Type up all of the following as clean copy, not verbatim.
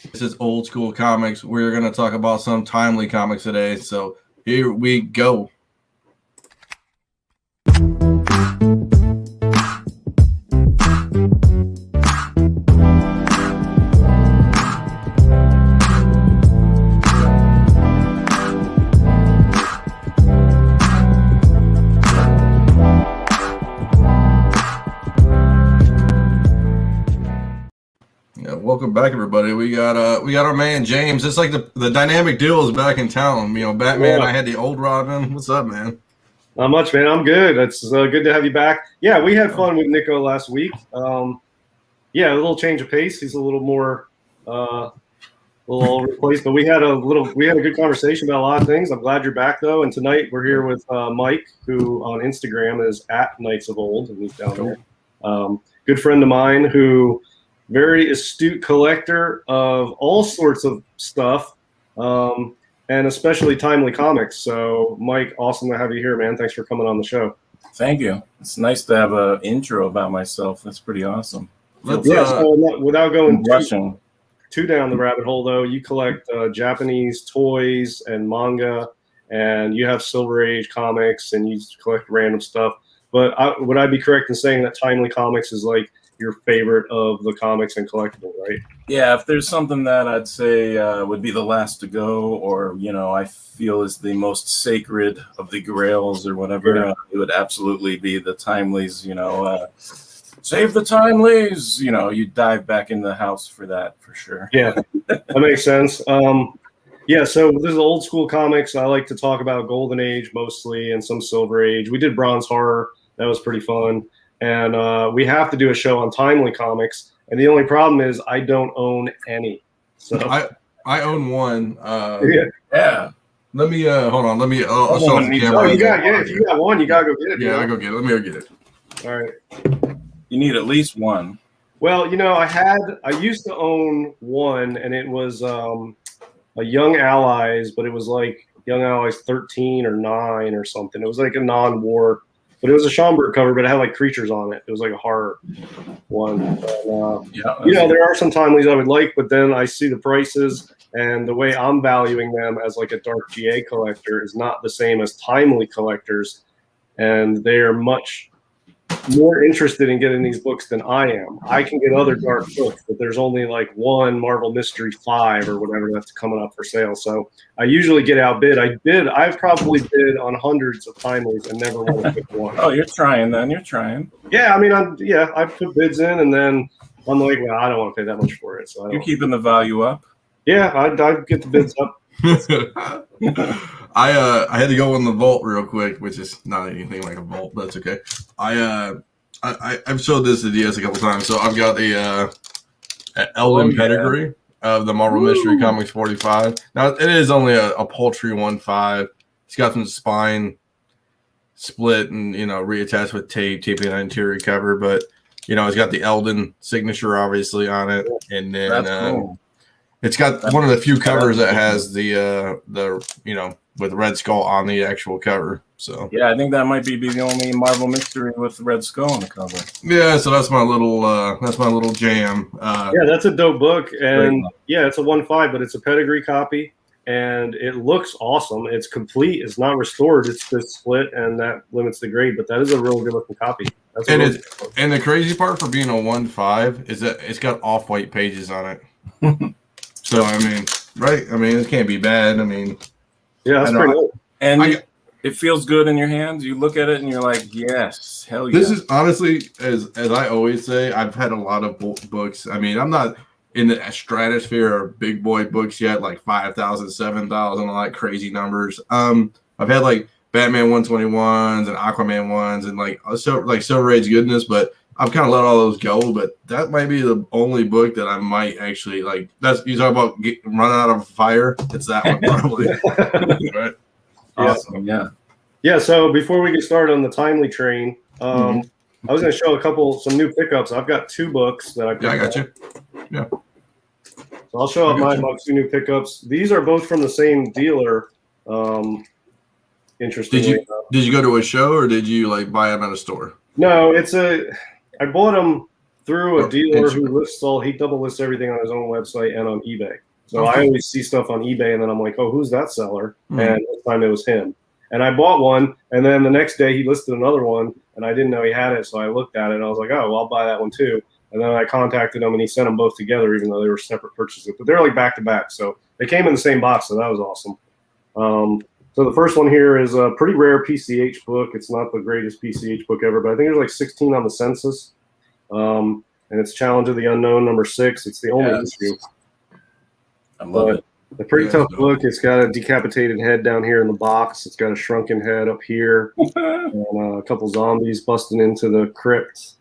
This is Old School Comics. We're going to talk about some timely comics today. So here we go. Welcome back, everybody. We got our man James. It's like the dynamic duo is back in town. You know, Batman. I had the old Robin. What's up, man? Not much, man. I'm good. It's good to have you back. Yeah, we had fun with Nico last week. Yeah, a little change of pace. He's a little more, a little all over the place. But we had a good conversation about a lot of things. I'm glad you're back though. And tonight we're here with Mike, who on Instagram is @Knights of Old, and he's down there. Good friend of mine who. Very astute collector of all sorts of stuff, and especially timely comics. So, Mike, awesome to have you here, man. Thanks for coming on the show. Thank you. It's nice to have an intro about myself. That's pretty awesome. So without going too down the rabbit hole, though, you collect Japanese toys and manga, and you have Silver Age comics, and you collect random stuff. But would I be correct in saying that timely comics is like your favorite of the comics and collectible, right? Yeah, if there's something that I'd say would be the last to go, or I feel is the most sacred of the Grails or whatever, it would absolutely be the timelies. Save the timelies. You dive back in the house for that for sure. Yeah, that makes sense. Yeah, so this is old school comics. I like to talk about Golden Age mostly and some Silver Age. We did Bronze Horror. That was pretty fun. And we have to do a show on timely comics. And the only problem is I don't own any. So I own one. Yeah. Let me hold on. Let me. I'll show off the camera. Oh, you got it. If you got one, you gotta go get it. Yeah, I go get it. Let me go get it. All right. You need at least one. Well, I used to own one, and it was a Young Allies, but it was like Young Allies 13 or 9 or something. It was like a non-war. But it was a Schomburg cover, but it had like creatures on it. It was like a horror one. And, there are some timelies I would like, but then I see the prices, and the way I'm valuing them as like a dark GA collector is not the same as timely collectors, and they are much more interested in getting these books than I am. I can get other dark books, but there's only like one Marvel Mystery 5 or whatever that's coming up for sale. So I usually get outbid. I've probably bid on hundreds of timelies and never won a pick one. Oh, you're trying then. You're trying. Yeah, I mean, I put bids in, and then I'm like, well, I don't want to pay that much for it. So you're keeping the value up. Yeah, I get the bids up. I had to go in the vault real quick, which is not anything like a vault, but it's okay. I've showed this to DS a couple times, so I've got the Elden pedigree of the Marvel Mystery Comics 45. Now it is only a paltry 1.5. It's got some spine split and reattached with taping an interior cover, but it's got the Elden signature obviously on it, and then cool. It's got one of the few covers that has the with Red Skull on the actual cover. So yeah, I think that might be the only Marvel Mystery with Red Skull on the cover. Yeah, so that's my little jam. Yeah, that's a dope book, and yeah, it's a 1.5, but it's a pedigree copy, and it looks awesome. It's complete. It's not restored. It's just split, and that limits the grade. But that is a real good looking copy. And the crazy part for being a 1.5 is that it's got off-white pages on it. So I mean, right? I mean, it can't be bad. I mean, yeah, that's pretty cool. And it feels good in your hands. You look at it and you're like, yes, hell yeah. This is honestly, as I always say, I've had a lot of books. I mean, I'm not in the stratosphere of big boy books yet, like 5,000, 7,000, all that crazy numbers. I've had like Batman 121s and Aquaman ones and like Silver Age goodness, but I've kind of let all those go. But that might be the only book that I might actually like. That's you talk about running out of fire. It's that one probably. Right? Awesome. Yeah. So before we get started on the timely train, I was going to show some new pickups. I've got 2 books that I picked I got up. you. Yeah. So I'll show up my 2 new pickups. These are both from the same dealer. Interestingly. Did you go to a show or did you like buy them at a store? No, I bought them through a dealer who he double lists everything on his own website and on eBay. So I always see stuff on eBay, and then I'm like, oh, who's that seller? And this time it was him. And I bought one, and then the next day he listed another one, and I didn't know he had it, so I looked at it, and I was like, oh, well, I'll buy that one too. And then I contacted him, and he sent them both together, even though they were separate purchases. But they're like back-to-back, so they came in the same box, so that was awesome. So the first one here is a pretty rare PCH book. It's not the greatest PCH book ever, but I think there's like 16 on the census. And it's Challenge of the Unknown, number 6. It's the only issue. I love it. A pretty tough book. It's got a decapitated head down here in the box. It's got a shrunken head up here, and a couple zombies busting into the crypt.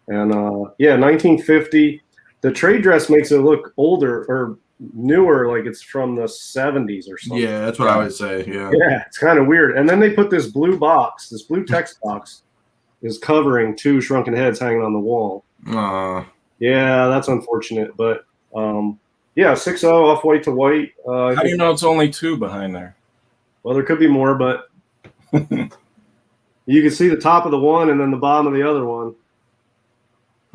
And 1950. The trade dress makes it look older or newer, like it's from the 70s or something. Yeah, that's what I would say. Yeah, it's kind of weird. And then they put this blue box, this blue text box, is covering 2 shrunken heads hanging on the wall. Yeah, that's unfortunate, but. 6.0 off white to white. How do you know it's only 2 behind there? Well, there could be more, but you can see the top of the one and then the bottom of the other one.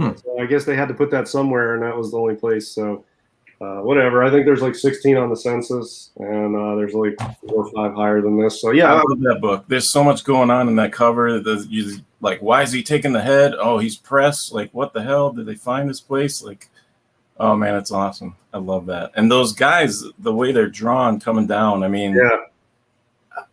So I guess they had to put that somewhere, and that was the only place. So whatever. I think there's like 16 on the census, and there's like 4 or 5 higher than this. So yeah, I love that book. There's so much going on in that cover. Like, why is he taking the head? Oh, he's pressed. Like, what the hell? Did they find this place? Like. Oh, man, it's awesome. I love that. And those guys, the way they're drawn coming down, I mean,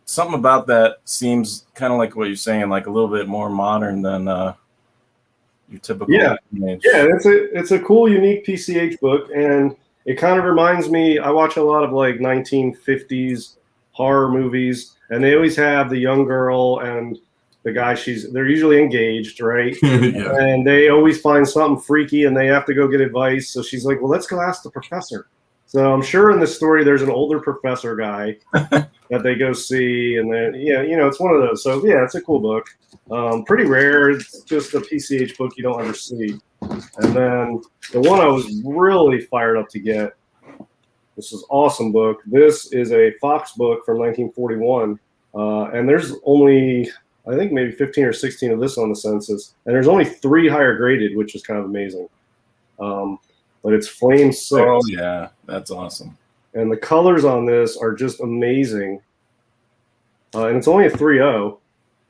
something about that seems kind of like what you're saying, like a little bit more modern than your typical image. Yeah, it's a cool, unique PCH book, and it kind of reminds me, I watch a lot of like 1950s horror movies, and they always have the young girl and the guy, they're usually engaged, right? And they always find something freaky and they have to go get advice. So she's like, well, let's go ask the professor. So I'm sure in this story, there's an older professor guy that they go see. And then, it's one of those. So yeah, it's a cool book. Pretty rare. It's just a PCH book you don't ever see. And then the one I was really fired up to get, this is awesome book. This is a Fox book from 1941. And there's only... I think maybe 15 or 16 of this on the census, and there's only 3 higher graded, which is kind of amazing. But it's Flame 6. Oh yeah, that's awesome. And the colors on this are just amazing. And it's only a 3.0.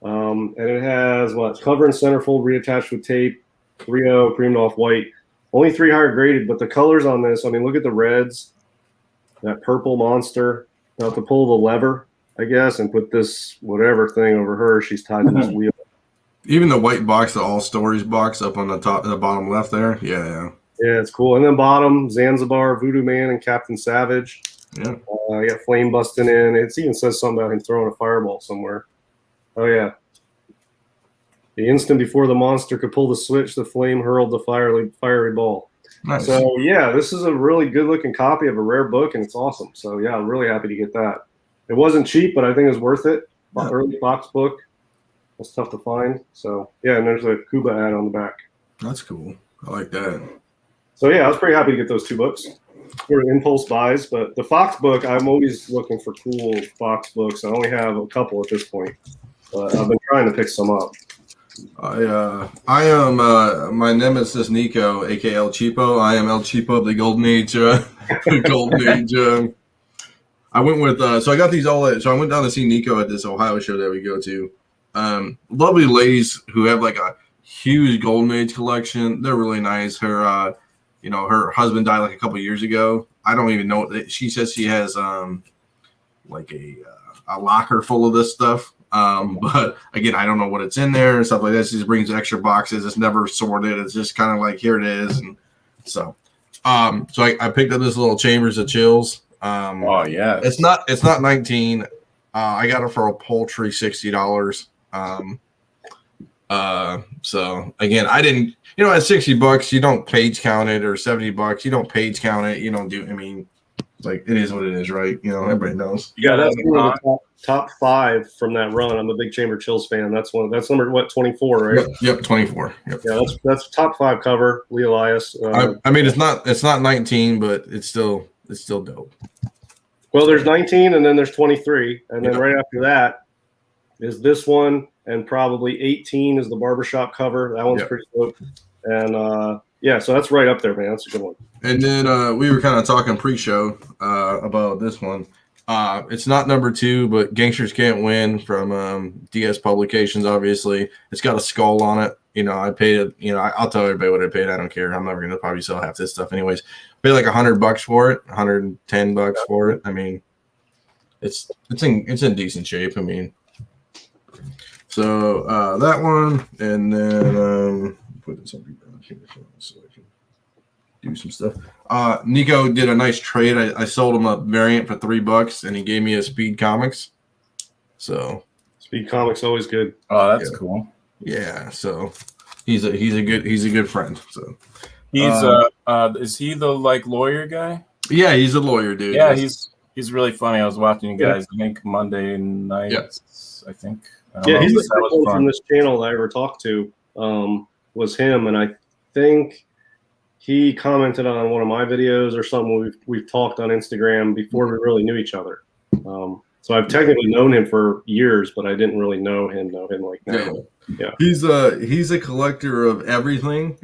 And it has cover and centerfold reattached with tape, 3.0 creamed off white. Only 3 higher graded, but the colors on this, I mean, look at the reds, that purple monster. Now to pull the lever, I guess, and put this whatever thing over her. She's tied to this wheel. Even the white box, the all stories box up on the top, the bottom left there. Yeah, it's cool. And then bottom, Zanzibar, Voodoo Man, and Captain Savage. Yeah, I got flame busting in. It even says something about him throwing a fireball somewhere. Oh yeah. The instant before the monster could pull the switch, the flame hurled the fiery ball. Nice. So yeah, this is a really good looking copy of a rare book, and it's awesome. So yeah, I'm really happy to get that. It wasn't cheap, but I think it was worth it. Early Fox book. It's tough to find. So, yeah, and there's a Cuba ad on the back. That's cool. I like that. So, yeah, I was pretty happy to get those 2 books. Sort of impulse buys. But the Fox book, I'm always looking for cool Fox books. I only have a couple at this point. But I've been trying to pick some up. I am my nemesis Nico, aka El Cheapo. I am El Cheapo of the Golden Age. The Golden Age. I went with so I got these all. So I went down to see Nico at this Ohio show that we go to. Lovely ladies who have like a huge Golden Age collection. They're really nice. Her, her husband died like a couple years ago. I don't even know. She says she has like a locker full of this stuff. But again, I don't know what it's in there and stuff like that. She just brings extra boxes. It's never sorted. It's just kind of like, here it is. And so I picked up this little Chambers of Chills. Oh yeah, it's not 19. I got it for a paltry $60. So again, I didn't, at $60, you don't page count it, or $70, you don't page count it. You don't do, I mean, like, it is what it is, right? Everybody knows. Yeah, that's one of the top 5 from that run. I'm a big Chamber Chills fan. That's number 24, right? Yep, 24. Yep. Yeah, that's top 5 cover. Lee Elias. I mean, it's not 19, but it's still dope. Well, there's 19, and then there's 23, and then right after that is this one, and probably 18 is the barbershop cover. That one's pretty dope. And yeah, so that's right up there, man. That's a good one. And then we were kind of talking pre-show about this one. It's not number 2, but Gangsters Can't Win from DS Publications. Obviously, it's got a skull on it. You know, I paid it. You know, I'll tell everybody what I paid. I don't care. I'm never gonna probably sell half this stuff anyways. Paid like $100 for it, $110 for it. I mean, it's in decent shape. I mean, so that one, and then put something down here so I can do some stuff. Nico did a nice trade. I sold him a variant for $3, and he gave me a Speed Comics. So Speed Comics always good. Oh, that's cool. Yeah, so he's a good friend. So he's is he the like lawyer guy? Yeah, he's a lawyer, dude. Yeah, he's really funny. I was watching you guys. I think Monday night. Yeah. I think. Yeah, he's the first one from this channel that I ever talked to. Was him, and I think he commented on one of my videos or something. We've talked on Instagram before we really knew each other. So I've technically known him for years, but I didn't really know him like that. Yeah. He's a collector of everything.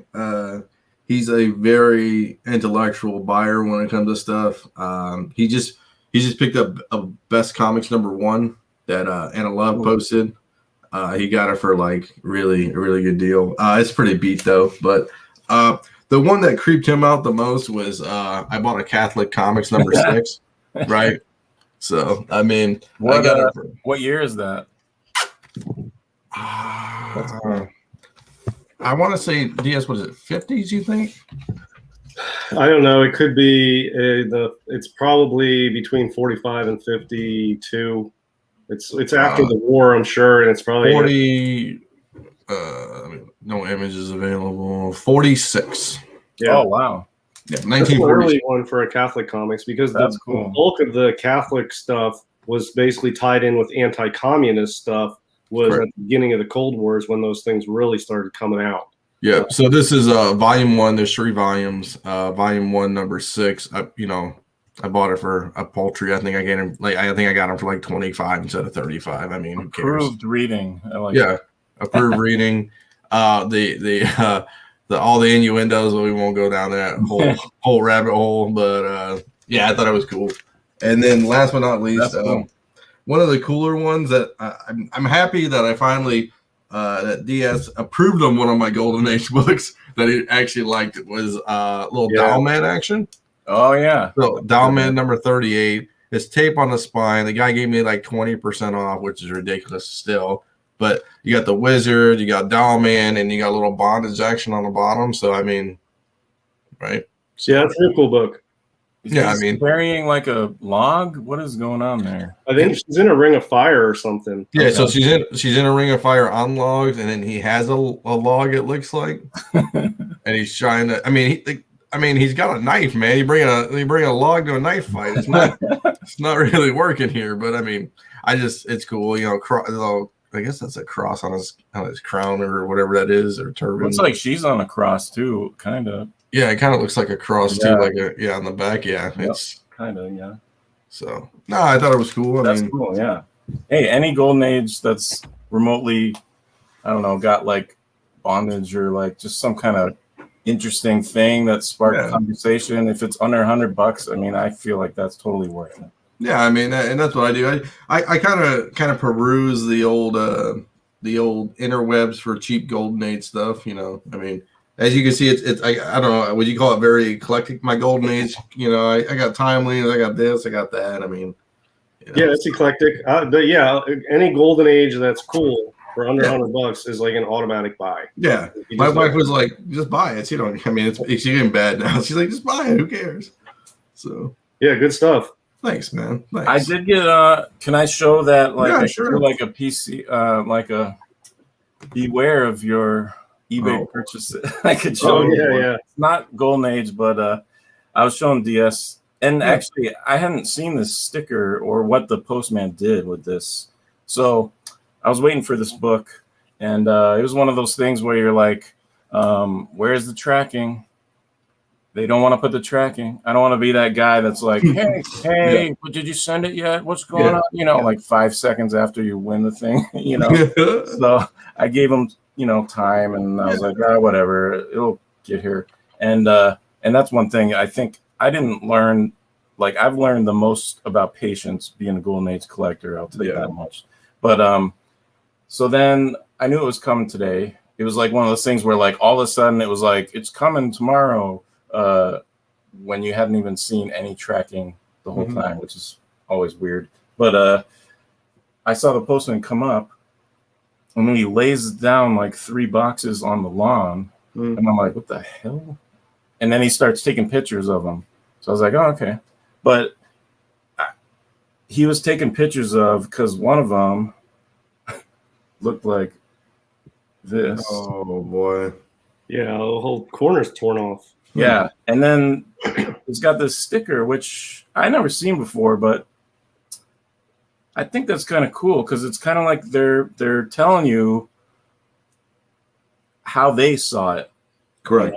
He's a very intellectual buyer when it comes to stuff. He just picked up a Best Comics #1 that Anna Love posted. He got it for like a really good deal. It's pretty beat though, but the one that creeped him out the most was I bought a Catholic Comics #6, right? So I mean, I got it for, what year is that? I want to say DS. Was it 50s? You think? I don't know. It could be it's probably between 45 and 52. It's after the war, I'm sure, and it's probably 40. No images available. 46. Yeah. Oh wow. Yeah, that's an early one for a Catholic Comics because the bulk of the Catholic stuff was basically tied in with anti-communist stuff. Was at the beginning of the Cold Wars when those things really started coming out. Yeah. So this is volume 1. There's 3 volumes. Volume 1, #6. I bought it for a paltry. I think I got him for like 25 instead of 35. I mean, who cares? Approved reading. I like approved reading. The all the innuendos. We won't go down that whole rabbit hole. But yeah, I thought it was cool. And then last but not least, cool. One of the cooler ones that I'm happy that I finally that DS approved on one of my Golden Age books that he actually liked. It was little Dowman action. Oh yeah. So Dowman #38. It's tape on the spine. The guy gave me like 20% off, which is ridiculous still. But you got the wizard, you got Dowman, and you got a little bondage action on the bottom. So I mean, right? So, yeah, it's a cool book. Yeah, I mean, carrying like a log. What is going on there? I think she's in a ring of fire or something. Yeah, okay. So she's in a ring of fire on logs, and then he has a log. It looks like, and he's trying to. I mean, he's got a knife, man. You bring a log to a knife fight. It's not really working here. But I mean, it's cool. You know, I guess that's a cross on his crown or whatever that is, or turban. Looks like she's on a cross too, kind of. Yeah, it kind of looks like a cross too, like on the back. Yeah, it's kind of So no, I thought it was cool. That's cool. Yeah. Hey, any Golden Age that's remotely, I don't know, got like bondage or like just some kind of interesting thing that sparked conversation. If it's under $100, I mean, I feel like that's totally worth it. Yeah, I mean, and that's what I do. I kind of peruse the old interwebs for cheap Golden Age stuff. You know, I mean. As you can see, it's I don't know, would you call it very eclectic? My Golden Age, you know, I got Timely, I got this, I got that. I mean, yeah, it's eclectic. But yeah, any Golden Age that's cool for under $100 is like an automatic buy. Yeah, my wife was like, just buy it. You know, I mean, it's getting bad now. She's like, just buy it. Who cares? So yeah, good stuff. Thanks, man. Thanks. I did get. Can I show that? Like, sure. Like a PC, like a. Beware of your eBay purchase. I could show you. Yeah. It's not Golden Age, but I was showing DS, and actually I hadn't seen this sticker or what the postman did with this. So I was waiting for this book, and it was one of those things where you're like, where's the tracking? They don't want to put the tracking. I don't want to be that guy that's like, hey, but did you send it yet? What's going on? You know, like 5 seconds after you win the thing, you know. So I gave him time, and I was like, whatever, it'll get here. And that's one thing I think I didn't learn. Like, I've learned the most about patience being a Golden Age collector. I'll tell you that much. But so then I knew it was coming today. It was like one of those things where, like, all of a sudden it was like, it's coming tomorrow, when you hadn't even seen any tracking the whole time, which is always weird. But I saw the postman come up, and then he lays down like 3 boxes on the lawn, and I'm like, what the hell? And then he starts taking pictures of them. So I was like, oh, okay. But he was taking pictures of, because one of them looked like this. Oh boy. Yeah, the whole corner's torn off. Yeah. And then it's got this sticker, which I never seen before, but I think that's kind of cool, because it's kind of like they're telling you how they saw it. Correct.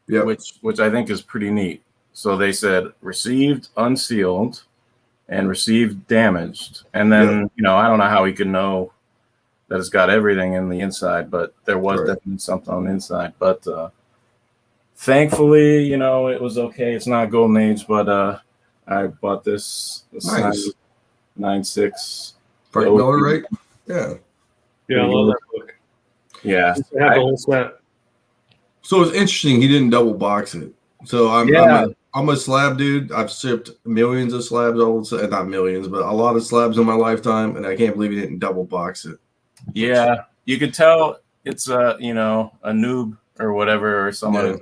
Yeah. Which I think is pretty neat. So they said received unsealed and received damaged. And then, I don't know how he could know that it's got everything in the inside, but there was definitely something on the inside. But thankfully, it was okay. It's not Golden Age, but I bought this Nice. 9.6. Frank Miller, right? Yeah. Yeah, I love that book. Yeah. I have the whole set. So it's interesting he didn't double box it. So I'm a slab dude. I've shipped millions of slabs, I would say, not millions, but a lot of slabs in my lifetime, and I can't believe he didn't double box it. Yeah, you could tell it's a noob or whatever, or someone.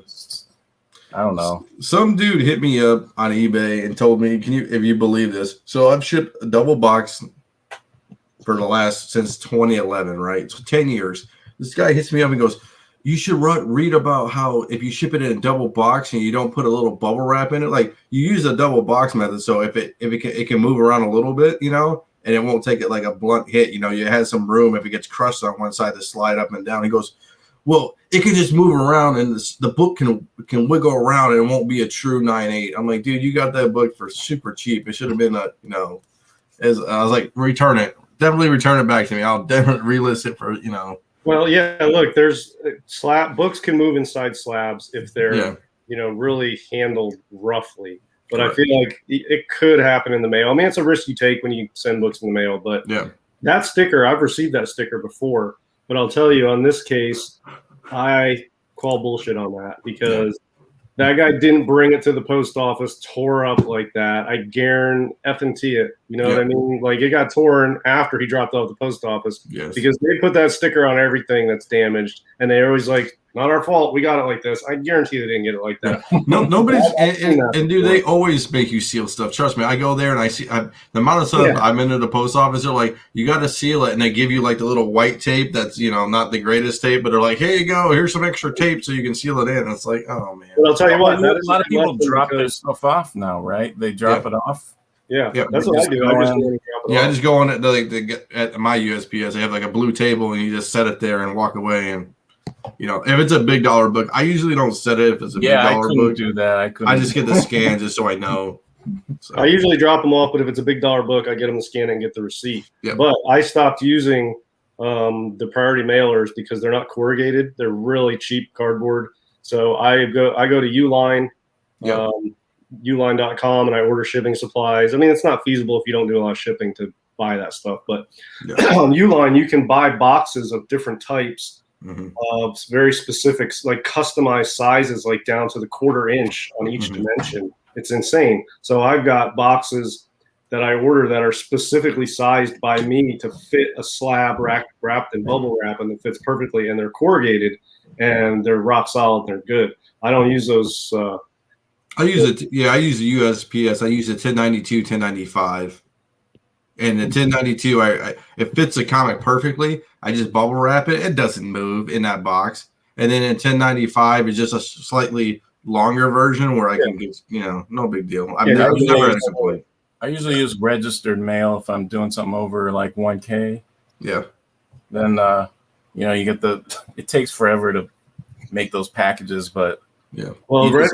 I don't know. Some dude hit me up on eBay and told me, if you believe this? So I've shipped a double box since 2011, right? So 10 years. This guy hits me up and goes, you should read about how if you ship it in a double box and you don't put a little bubble wrap in it, like you use a double box method, so if it can move around a little bit, and it won't take it like a blunt hit, you have some room if it gets crushed on one side to slide up and down. He goes, well, it can just move around and the book can wiggle around and it won't be a true 9.8. I'm like, dude, you got that book for super cheap. It should have been I was like, return it. Definitely return it back to me. I'll definitely relist it for, Well, yeah, look, there's books can move inside slabs if they're, really handled roughly. But I feel like it could happen in the mail. I mean, it's a risk you take when you send books in the mail. But that sticker, I've received that sticker before. But I'll tell you, on this case, I call bullshit on that, because that guy didn't bring it to the post office, tore up like that. I guarantee it. You know what I mean? Like, it got torn after he dropped off the post office, because they put that sticker on everything that's damaged, and they're always like, not our fault. We got it like this. I guarantee they didn't get it like that. No, nobody's and dude, they always make you seal stuff. Trust me, I go there and I see the amount of stuff I'm into the post office. They're like, you got to seal it, and they give you like the little white tape that's not the greatest tape, but they're like, here you go, here's some extra tape so you can seal it in. And it's like, oh man. But I'll tell you what, a lot of people drop their stuff off now, right? They drop it off. Yeah, that's what I do. I just go on it. At my USPS, they have like a blue table, and you just set it there and walk away. And if it's a big dollar book, I usually don't set it if it's a big dollar book. Do that. I just get the scan just so I know. So. I usually drop them off, but if it's a big dollar book, I get them to scan it and get the receipt. Yep. But I stopped using the priority mailers because they're not corrugated. They're really cheap cardboard. So I go to Uline, uline.com, and I order shipping supplies. I mean, it's not feasible if you don't do a lot of shipping to buy that stuff. But on Uline, you can buy boxes of different types. Of very specific, like customized sizes, like down to the 1/4 inch on each dimension. It's insane. So I've got boxes that I order that are specifically sized by me to fit a slab wrapped in bubble wrap, and it fits perfectly. And they're corrugated, and they're rock solid. And they're good. I don't use those. I use it. Yeah, I use the USPS. I use a 1092, 1095. And the 1092, it fits the comic perfectly. I just bubble wrap it. It doesn't move in that box. And then in 1095 is just a slightly longer version where I can get, no big deal. I've never had a complaint. I usually use registered mail if I'm doing something over like 1K. Yeah. Then, you get it takes forever to make those packages, but well, they're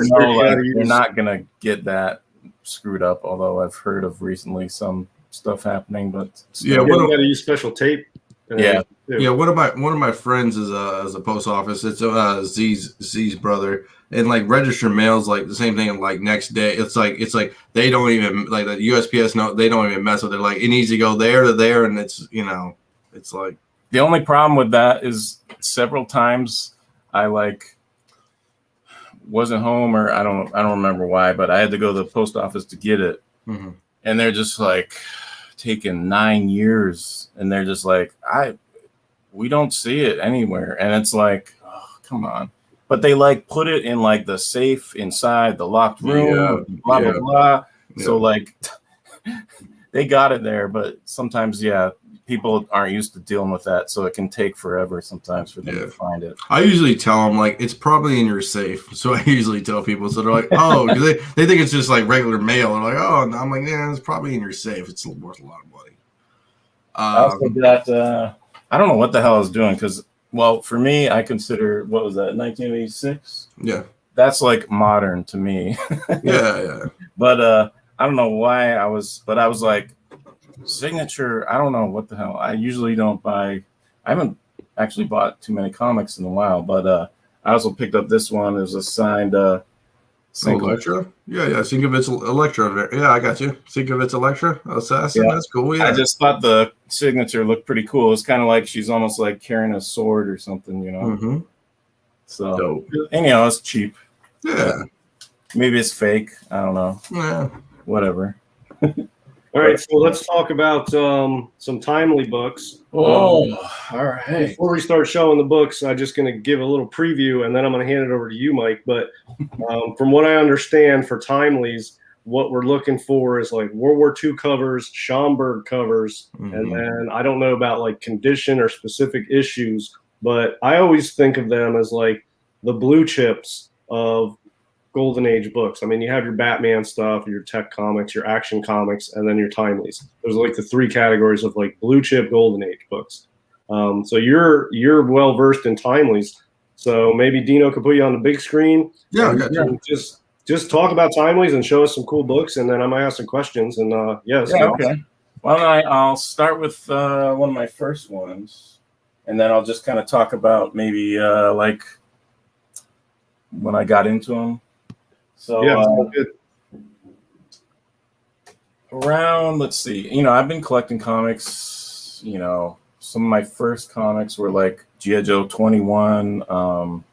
not going to get that screwed up, although I've heard of recently some stuff happening, but you got to use special tape. and Yeah. everything, too. Yeah, one of my friends is a post office. It's Z's brother, and like register mail's like the same thing. And like next day, it's like they don't even like the USPS. No, they don't even mess with it. Like it needs to go there to there, and it's it's like The only problem with that is several times I like wasn't home, or I don't remember why, but I had to go to the post office to get it, and they're just like taking 9 years, and they're just like we don't see it anywhere, and it's like, oh, come on. But they like put it in like the safe inside the locked room, blah blah blah. So like they got it there, but sometimes people aren't used to dealing with that, so it can take forever sometimes for them to find it. I usually tell them like it's probably in your safe. So I usually tell people, so they're like, oh, because they think it's just like regular mail. They're like, oh, and I'm like, yeah, it's probably in your safe. It's worth a lot of money. I also got I don't know what the hell I was doing, because well, for me, I consider, what was that, 1986? Yeah, that's like modern to me. yeah. But I don't know why I was like, signature, I don't know what the hell. I usually don't buy, I haven't actually bought too many comics in a while, but I also picked up this one. It was a signed Electra? Yeah, Sinkovitz Electra. Yeah, I got you. Sinkovitz Electra Assassin. Yeah. That's cool. Yeah, I just thought the signature looked pretty cool. It's kind of like she's almost like carrying a sword or something, So, dope. And it's cheap. Yeah. Maybe it's fake. I don't know. Yeah. Whatever. All right, so let's talk about some timely books. All right. Before we start showing the books, I'm just going to give a little preview, and then I'm going to hand it over to you, Mike. But from what I understand for timelies, what we're looking for is like World War II covers, Schomburg covers, and then I don't know about like condition or specific issues, but I always think of them as like the blue chips of Golden Age books. I mean, you have your Batman stuff, your tech comics, your action comics, and then your timelies. Those are like the three categories of like blue chip Golden Age books. So you're well versed in timelies. So maybe Deno could put you on the big screen. Yeah, I got you. Just talk about timelies and show us some cool books, and then I might ask some questions. And okay. Well, I'll start with one of my first ones, and then I'll just kind of talk about maybe like when I got into them. So good. Around, let's see, I've been collecting comics. Some of my first comics were like G.I. Joe 21,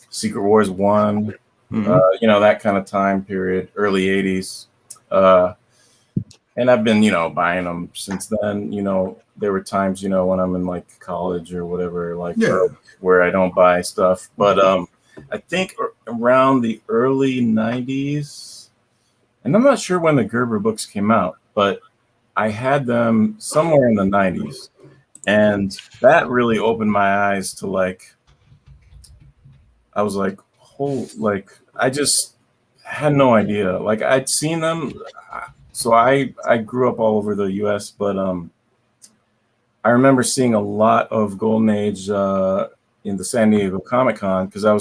Secret Wars 1, that kind of time period, early 80s. And I've been, buying them since then. There were times, when I'm in like college or whatever, like where I don't buy stuff. But I think around the early 90s, and I'm not sure when the Gerber books came out, but I had them somewhere in the 90s. And that really opened my eyes to like, I was like, I just had no idea. Like I'd seen them. So I grew up all over the US, but I remember seeing a lot of Golden Age in the San Diego Comic-Con, because I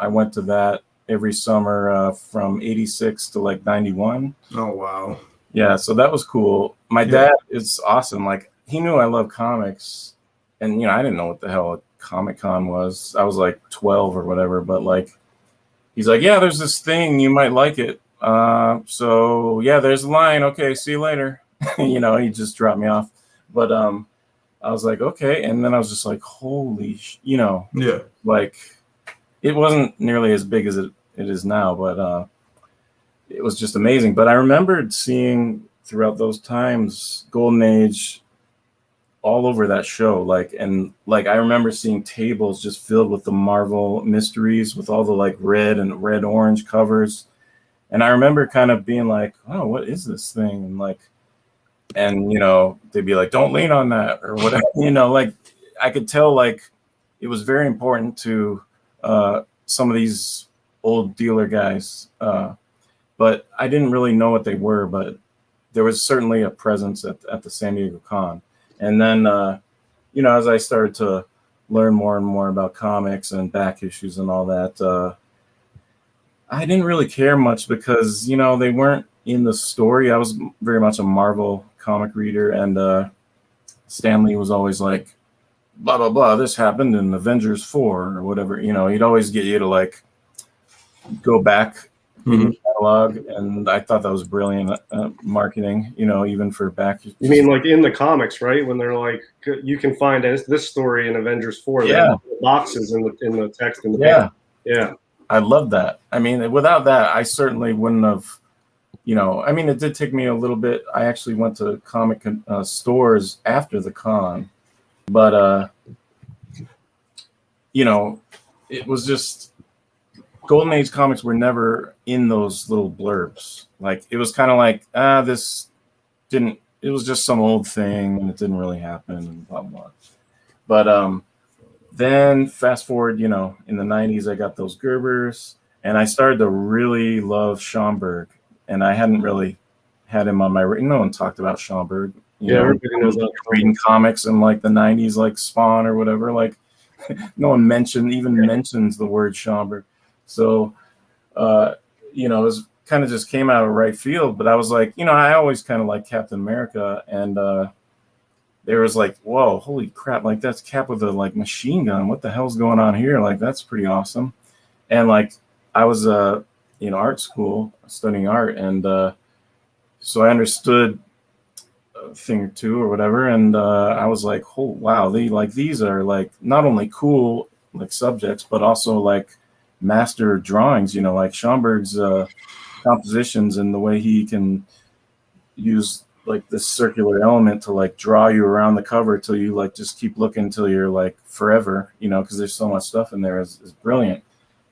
went to that every summer from 86 to like 91. Oh, wow. Yeah, so that was cool. My dad is awesome. Like, he knew I love comics, and, I didn't know what the hell a Comic-Con was. I was like 12 or whatever, but like, he's like, yeah, there's this thing, you might like it. So yeah, there's a line. Okay, see you later. He just dropped me off. But I was like, okay. And then I was just like, holy, like it wasn't nearly as big as it is now, but it was just amazing. But I remembered seeing throughout those times Golden Age all over that show. I remember seeing tables just filled with the Marvel mysteries with all the like red and red orange covers. And I remember kind of being like, oh, what is this thing? And they'd be like, don't lean on that or whatever, like I could tell like it was very important to some of these old dealer guys. But I didn't really know what they were, but there was certainly a presence at the San Diego Con. And then, as I started to learn more and more about comics and back issues and all that, I didn't really care much because, they weren't in the story. I was very much a Marvel comic reader, and Stan Lee was always like blah blah blah. This happened in Avengers 4 or whatever. You know, he'd always get you to like go back in your catalog, and I thought that was brilliant marketing. You know, even for back. You mean like in the comics, right? When they're like, you can find this story in Avengers 4. Yeah, boxes in the text in the yeah, yeah. I love that. I mean, without that, I certainly wouldn't have. You know, I mean, it did take me a little bit. I actually went to comic stores after the con, but you know, it was just Golden Age comics were never in those little blurbs. Like it was kind of like, this didn't. It was just some old thing, and it didn't really happen, and blah blah. But then fast forward, you know, in the '90s, I got those Gerbers, and I started to really love Schomburg. And I hadn't really had him on my. No one talked about Schomburg. Yeah, everybody knows that. Reading comics in like the '90s, like Spawn or whatever. Like, no one mentions the word Schomburg. So, you know, it was kind of just came out of right field. But I was like, you know, I always kind of like Captain America, and there was like, whoa, holy crap! Like that's Cap with a like machine gun. What the hell's going on here? Like that's pretty awesome. And like I was in art school studying art, and so I understood a thing or two or whatever, and I was like, oh wow, these are like not only cool like subjects but also like master drawings, you know, like Schomburg's compositions and the way he can use like this circular element to like draw you around the cover till you like just keep looking till you're like forever, you know, because there's so much stuff in there is brilliant.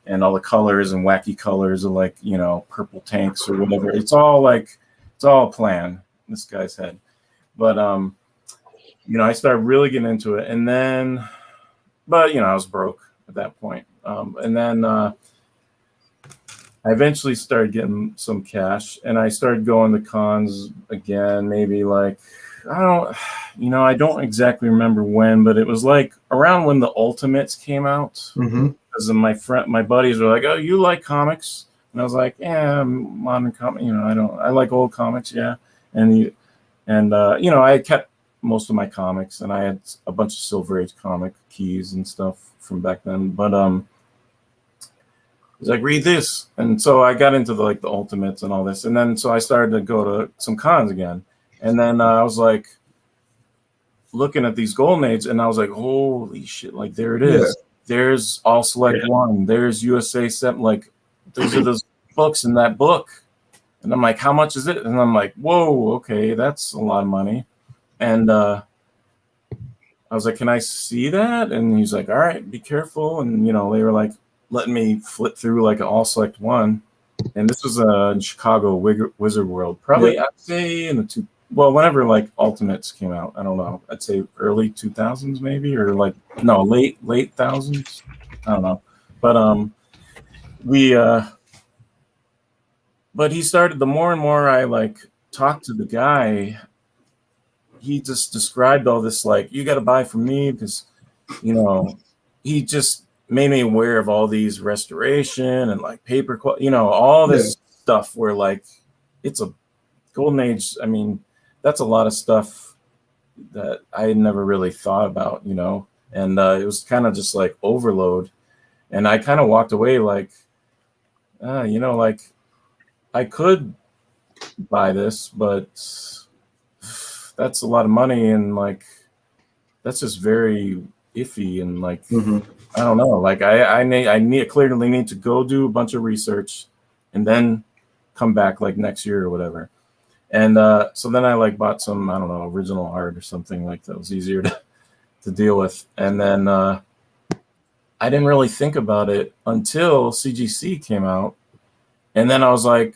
And all the colors and wacky colors of like, you know, purple tanks or whatever. It's all a plan in this guy's head. But, you know, I started really getting into it. And then, but, you know, I was broke at that point. And then I eventually started getting some cash, and I started going to cons again, maybe like, I don't exactly remember when, but it was like around when the Ultimates came out. Mm-hmm. Because my buddies were like, "Oh, you like comics?" And I was like, "Yeah, modern comic. You know, I like old comics, yeah." And you know, I had kept most of my comics, and I had a bunch of Silver Age comic keys and stuff from back then. But he's like, "Read this," and so I got into the Ultimates and all this, and then so I started to go to some cons again, and then I was like looking at these Golden Age, and I was like, "Holy shit! Like there it is." Yeah. There's All Select One. There's USA 7. Like, these are those books in that book. And I'm like, how much is it? And I'm like, whoa, okay, that's a lot of money. And I was like, can I see that? And he's like, all right, be careful. And, you know, they were like letting me flip through like an All Select One. And this was in Chicago Wizard World. Probably, I'd say whenever like Ultimates came out, I don't know. I'd say early 2000s maybe, or like no, late thousands. I don't know. But but he started, the more and more I like talked to the guy, he just described all this like, you got to buy from me because, you know, he just made me aware of all these restoration and like paper, you know, all this stuff where like it's a Golden Age. I mean, that's a lot of stuff that I had never really thought about, you know, and it was kind of just like overload. And I kind of walked away like, you know, like I could buy this, but that's a lot of money. And like, that's just very iffy. And like, I don't know, like I clearly need to go do a bunch of research and then come back like next year or whatever. And so then I like bought some, I don't know, original art or something like that was easier to deal with. And then I didn't really think about it until CGC came out. And then I was like,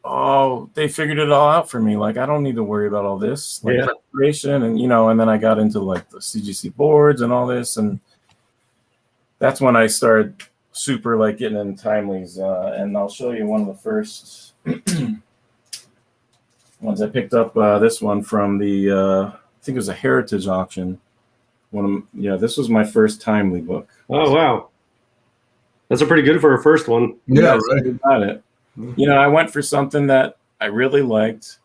oh, they figured it all out for me. Like, I don't need to worry about all this, like preparation. And, you know, and then I got into like the CGC boards and all this. And that's when I started super like getting in timelies. And I'll show you one of the first ones I picked up. This one from the I think it was a Heritage auction. This was my first timely book. Oh wow, that's a pretty good for a first one. Yeah, right. Got it. You know, I went for something that I really liked.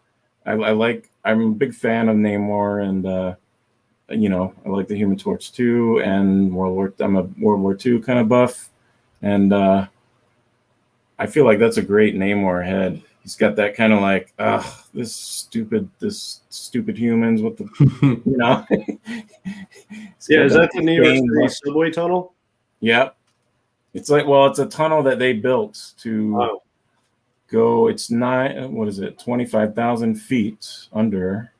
I'm a big fan of Namor, and you know, I like the Human Torch 2 and I'm a World War II kind of buff. And I feel like that's a great Namor head. He's got that kind of like, this stupid humans with the, you know. Yeah, is that the New York City subway tunnel? Yep. It's like, well, it's a tunnel that they built to go. It's 25,000 feet under.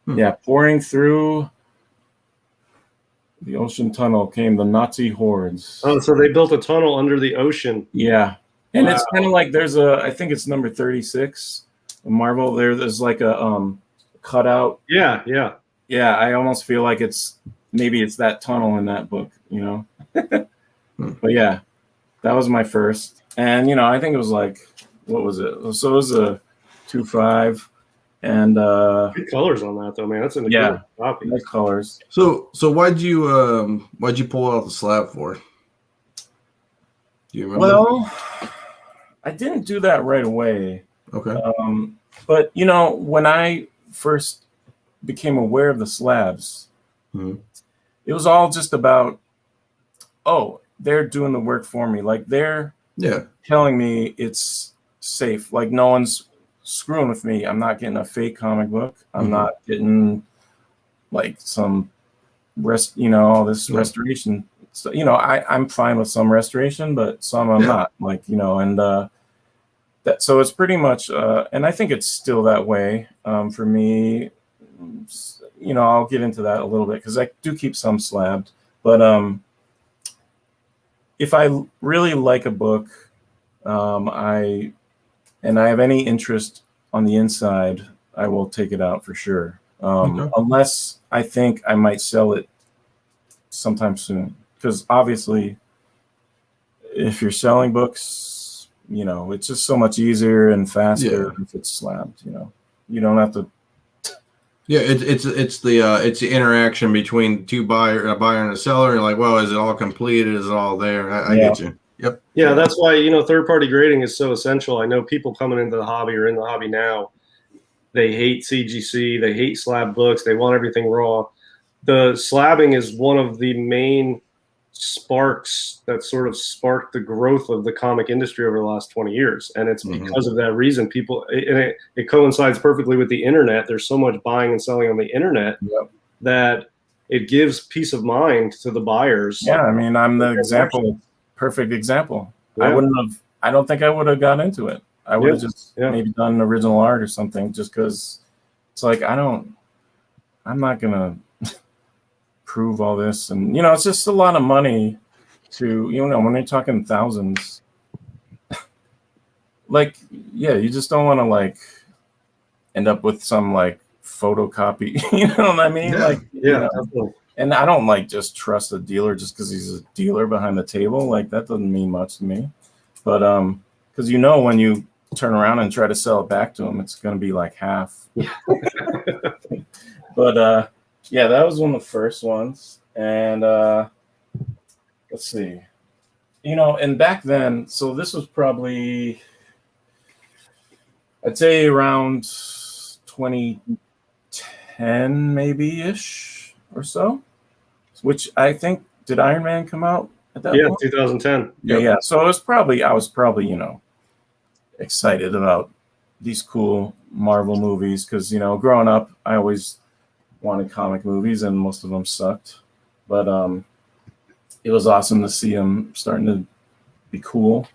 Yeah, pouring through the ocean tunnel came the Nazi hordes. Oh, so they built a tunnel under the ocean. Yeah. And it's kind of like there's I think it's number 36, Marvel. There's like a cutout. Yeah, yeah. Yeah, I almost feel like maybe it's that tunnel in that book, you know. But yeah, that was my first. And, you know, I think it was like, what was it? So it was a 2.5. And good colors on that though, man. That's a good copy. Nice colors. So why'd you pull out the slab for? Do you remember? Well, I didn't do that right away. Okay. But you know, when I first became aware of the slabs, it was all just about, oh, they're doing the work for me. Like they're telling me it's safe. Like no one's screwing with me. I'm not getting a fake comic book. I'm not getting like some all this restoration. So, you know, I'm fine with some restoration, but some I'm not. Like, you know, and so it's pretty much, and I think it's still that way for me. You know, I'll get into that a little bit because I do keep some slabbed. But if I really like a book, I have any interest on the inside, I will take it out for sure. Unless I think I might sell it sometime soon. Because obviously, if you're selling books, you know, it's just so much easier and faster if it's slabbed, you know. You don't have to. Yeah, it's the interaction between a buyer and a seller. And like, well, is it all completed? Is it all there? I get you. Yep. Yeah, that's why, you know, third-party grading is so essential. I know people coming into the hobby or in the hobby now, they hate CGC, they hate slab books, they want everything raw. The slabbing is one of the main sparks that sort of sparked the growth of the comic industry over the last 20 years. And it's because of that reason people, and it coincides perfectly with the internet. There's so much buying and selling on the internet that it gives peace of mind to the buyers. Yeah, I mean, I'm the perfect example. I don't think I would have got into it. I would have just maybe done original art or something just because it's like, I'm not going to prove all this. And, you know, it's just a lot of money to, you know, when you're talking thousands, like, yeah, you just don't want to like end up with some like photocopy, you know what I mean? Definitely. And I don't like just trust a dealer just because he's a dealer behind the table. Like that doesn't mean much to me. But because you know when you turn around and try to sell it back to him, it's going to be like half. But yeah, that was one of the first ones. And let's see. You know, and back then, so this was probably, I'd say around 2010 maybe-ish or so. Which I think, did Iron Man come out at that point? 2010. Yeah. So I was probably, you know, excited about these cool Marvel movies because, you know, growing up, I always wanted comic movies and most of them sucked. But it was awesome to see them starting to be cool.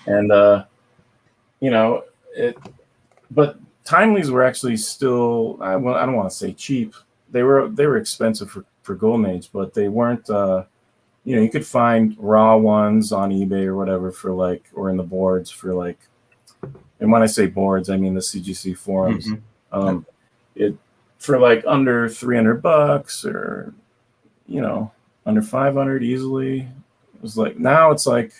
And, you know, but timelies were actually still, I don't want to say cheap. They were expensive for Golden Age, but they weren't, you know, you could find raw ones on eBay or whatever for like, or in the boards for like, and when I say boards, I mean the CGC forums. It for like under $300 or, you know, under 500 easily. It was like, now it's like,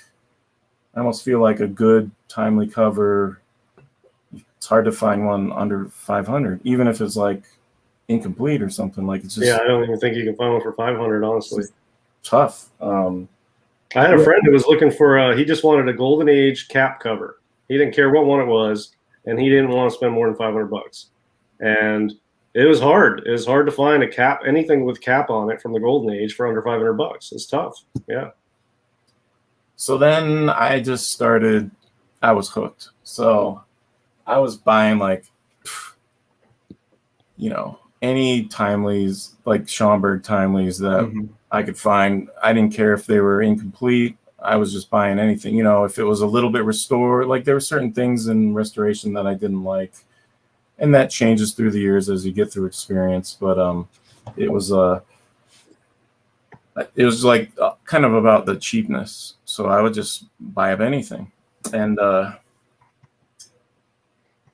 I almost feel like a good timely cover. It's hard to find one under 500, even if it's like incomplete or something. Like it's just, I don't even think you can find one for 500, honestly. Tough. I had a friend who was looking for he just wanted a Golden Age cap cover. He didn't care what one it was, and he didn't want to spend more than $500. And It was hard. It was hard to find a cap, anything with cap on it from the golden age for under $500. It's tough. Yeah. So then I just started, I was hooked. So I was buying like, you know, any timelies, like Schaumburg timelies that I could find. I didn't care if they were incomplete. I was just buying anything, you know, if it was a little bit restored, like there were certain things in restoration that I didn't like. And that changes through the years as you get through experience. But it was like kind of about the cheapness. So I would just buy up anything. And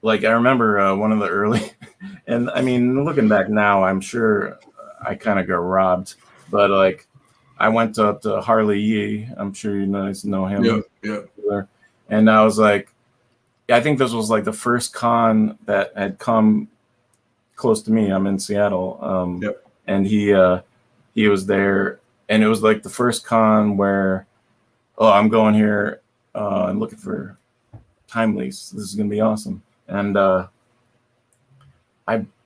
like I remember one of the early, and I mean, looking back now, I'm sure I kind of got robbed. But like I went up to Harley Yee. I'm sure you guys know him. Yeah. And I was like, I think this was like the first con that had come close to me. I'm in Seattle. And he was there, and it was like the first con where, oh, I'm going here and looking for timelies. This is gonna be awesome. And I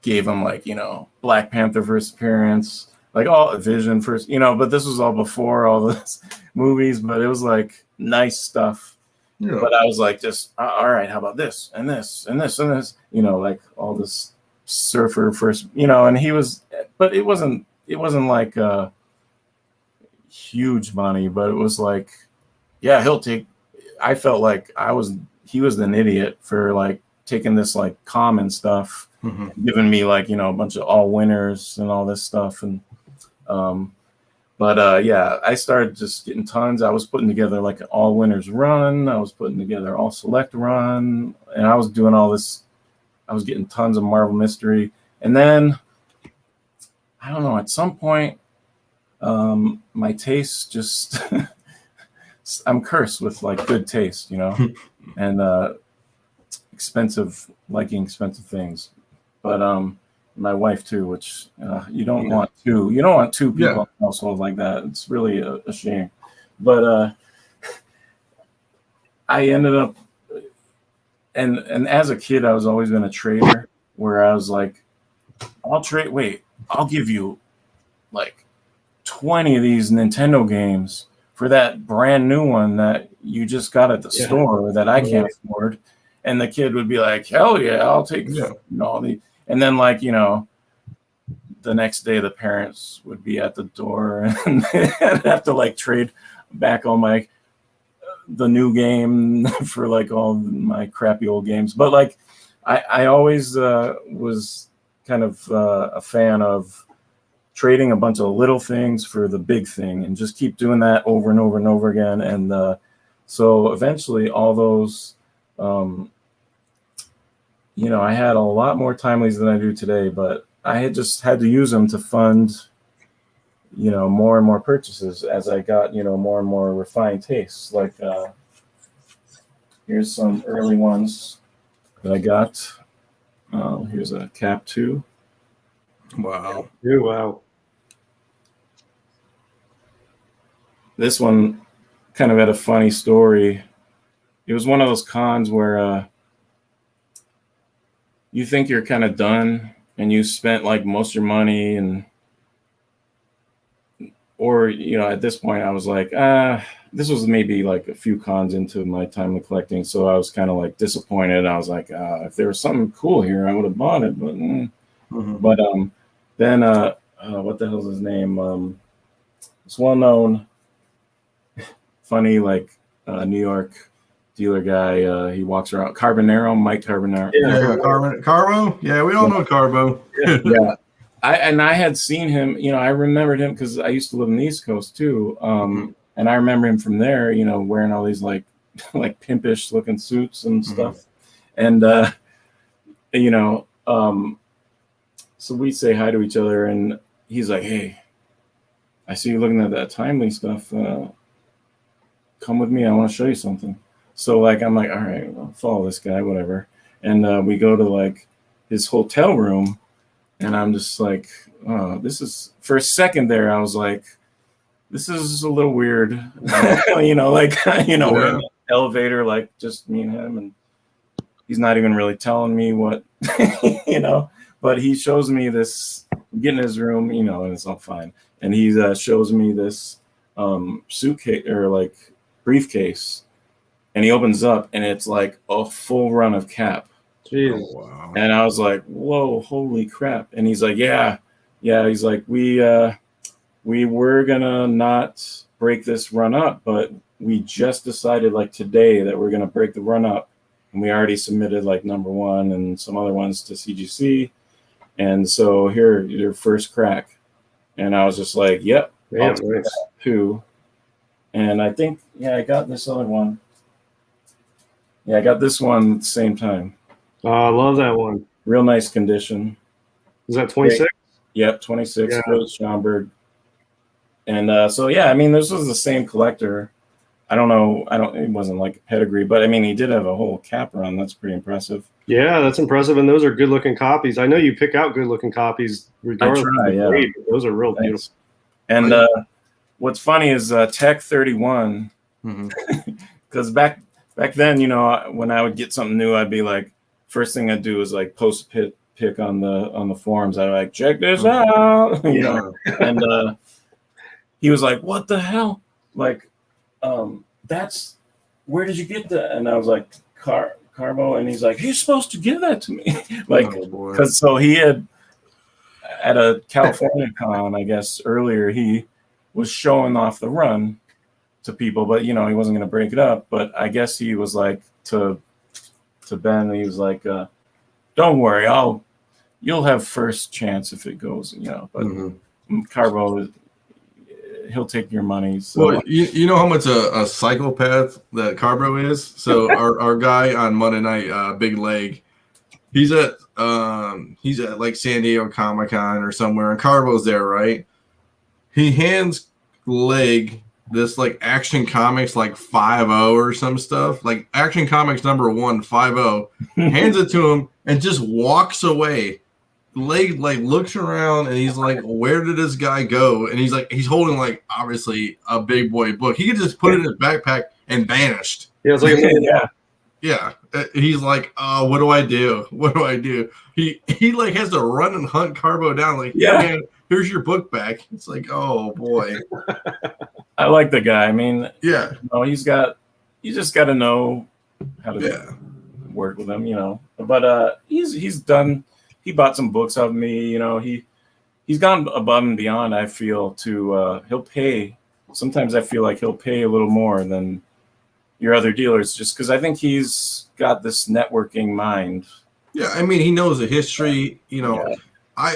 gave him like, you know, Black Panther first appearance, like all Vision first, you know, but this was all before all this movies, but it was like nice stuff. Yeah. But I was like, just all right, how about this and this and this and this, you know, like all this surfer first, you know, and he was, but it wasn't like huge money, but it was like, yeah, he'll take, I felt like he was an idiot for like taking this like common stuff, giving me like, you know, a bunch of all winners and all this stuff. And, yeah, I started just getting tons. I was putting together like an all winners run. I was putting together all select run, and I was doing all this. I was getting tons of Marvel Mystery. And then, I don't know, at some point, my taste just, I'm cursed with like good taste, you know, and liking expensive things. But my wife too, which you don't want two people in a household like that. It's really a shame. But I ended up, and as a kid, I was always been a trader, where I was like, I'll give you like 20 of these Nintendo games for that brand new one that you just got at the store that I can't afford. And the kid would be like, hell yeah, I'll take all the. And then, like, you know, the next day the parents would be at the door and I'd have to like trade back all the new game for like all my crappy old games. But like, I always was kind of a fan of trading a bunch of little things for the big thing and just keep doing that over and over and over again. And so eventually all those, you know, I had a lot more timelies than I do today, but I had just had to use them to fund, you know, more and more purchases as I got, you know, more and more refined tastes. Like, here's some early ones that I got. Here's a Cap 2. Wow. Oh, wow. This one kind of had a funny story. It was one of those cons where you think you're kind of done and you spent like most of your money, and or, you know, at this point I was like, this was maybe like a few cons into my time of collecting, so I was kind of like disappointed. I was like, if there was something cool here, I would have bought it. But but then what the hell's his name? It's well known, funny, like New York dealer guy. He walks around. Mike Carbonaro. Carbo. Yeah, we all know Carbo. Yeah. I had seen him, you know, I remembered him because I used to live in the East Coast too. And I remember him from there, you know, wearing all these like pimpish looking suits and stuff. And, you know, so we say hi to each other, and he's like, hey, I see you looking at that timely stuff. Come with me. I want to show you something. So like, I'm like, all right, I'll follow this guy, whatever. And we go to like his hotel room, and I'm just like, oh, this is, for a second there, I was like, this is a little weird. You know, like, you know, we're in the elevator, like just me and him, and he's not even really telling me what, you know, But he shows me this, get in his room, you know, and it's all fine. And he shows me this suitcase or like briefcase, and he opens up and it's like a full run of Cap. Jeez. Oh, wow. And I was like, whoa, holy crap. And he's like, yeah. He's like, we were gonna not break this run up, but we just decided like today that we're gonna break the run up. And we already submitted like number 1 and some other ones to CGC. And so here, your first crack. And I was just like, yep, Man, I'll take that too. And I think, I got this other one. Yeah, I got this one at the same time. Oh, I love that one. Real nice condition. Is that 26? Yep, 26, Yeah. Philip Schomburg. And so, I mean, this was the same collector. I don't know. It wasn't like a pedigree, but I mean, he did have a whole Cap run. That's pretty impressive. Yeah, that's impressive. And those are good looking copies. I know you pick out good looking copies regardless of the grade, but those are real beautiful. And what's funny is Tech 31, because back then, you know, when I would get something new, I'd be like, first thing I'd do is like post a pic on the forums. I'd like, check this out, you know. And he was like, what the hell? Like, that's, where did you get that? And I was like, Carbo, and he's like, you're supposed to give that to me. Like, because so he had at a California con, I guess earlier, he was showing off the run to people, but you know, he wasn't going to break it up. But I guess he was like to Ben, he was like, don't worry, you'll have first chance if it goes, you know. But Carbo, he'll take your money. So. Well, you know how much a psychopath that Carbo is. So our guy on Monday night, Big Leg, he's at like San Diego Comic-Con or somewhere, and Carbo's there, right? He hands Leg this like Action Comics like 5.0 or some stuff, like Action Comics number 1 5.0, hands it to him and just walks away. Leg like looks around and he's like, where did this guy go? And he's like, he's holding like obviously a big boy book. He could just put it in his backpack and vanished. Yeah, it's like yeah. He's like, what do I do? What do I do? He like has to run and hunt Carbo down. Like, yeah, man, here's your book back. It's like, oh boy. I like the guy. I mean, yeah, you know, you just got to know how to work with him, you know. But he's done. He bought some books of me, you know. He's gone above and beyond. I feel to he'll pay. Sometimes I feel like he'll pay a little more than your other dealers, just because I think he's got this networking mind. Yeah, I mean, he knows the history. You know, I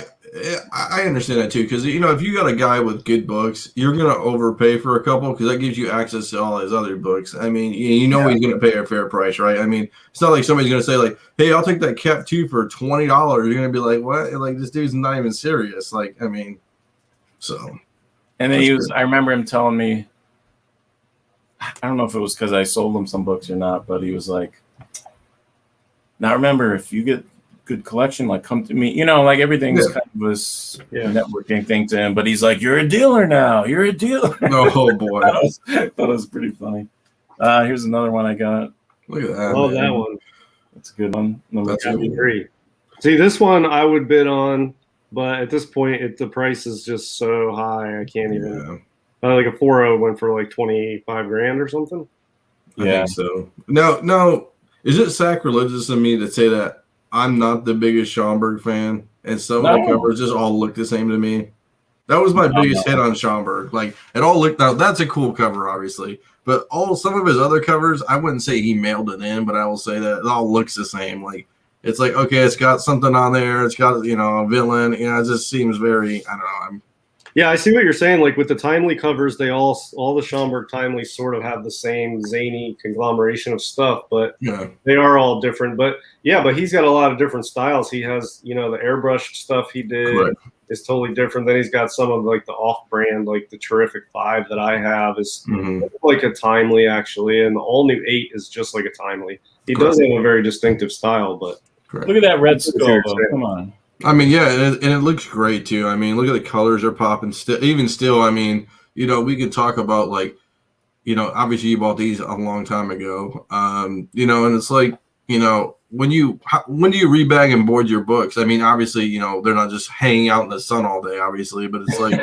understand that too, because you know, if you got a guy with good books, you're gonna overpay for a couple because that gives you access to all his other books. I mean, you know, he's gonna pay a fair price, right? I mean, it's not like somebody's gonna say like, "Hey, I'll take that Cap 2 for $20." You're gonna be like, "What? Like this dude's not even serious." Like, I mean, so. And then I remember him telling me, I don't know if it was because I sold him some books or not, but he was like, "Now remember, if you get good collection, like come to me," you know, like everything's kind of this networking thing to him. But he's like, "You're a dealer now. You're a dealer." Oh boy, that was pretty funny. Here's another one I got. Look at that! Love that one. That's a good one. Number 3. See, this one I would bid on, but at this point, the price is just so high. I can't even. Like a 4.0 went for like 25 grand or something. I think so. No, is it sacrilegious of me to say that I'm not the biggest Schomburg fan, and some of the covers just all look the same to me? That was my biggest hit on Schomburg. Like it all looked. Now that's a cool cover, obviously, but some of his other covers, I wouldn't say he mailed it in, but I will say that it all looks the same. Like it's like, okay, it's got something on there. It's got, you know, a villain. You know, it just seems very. I don't know. Yeah, I see what you're saying. Like with the Timely covers, they all the Schomburg Timely sort of have the same zany conglomeration of stuff, but they are all different. But he's got a lot of different styles. He has, you know, the airbrush stuff he did is totally different. Then he's got some of like the off-brand, like the Terrific 5 that I have is like a Timely actually, and the all new 8 is just like a Timely. He does have a very distinctive style, but look at that red skull. Come on. I mean, and it looks great too. I mean, look at the colors are popping. Even still, I mean, you know, we could talk about like, you know, obviously you bought these a long time ago, you know, and it's like, you know, when do you rebag and board your books? I mean, obviously, you know, they're not just hanging out in the sun all day, obviously, but it's like,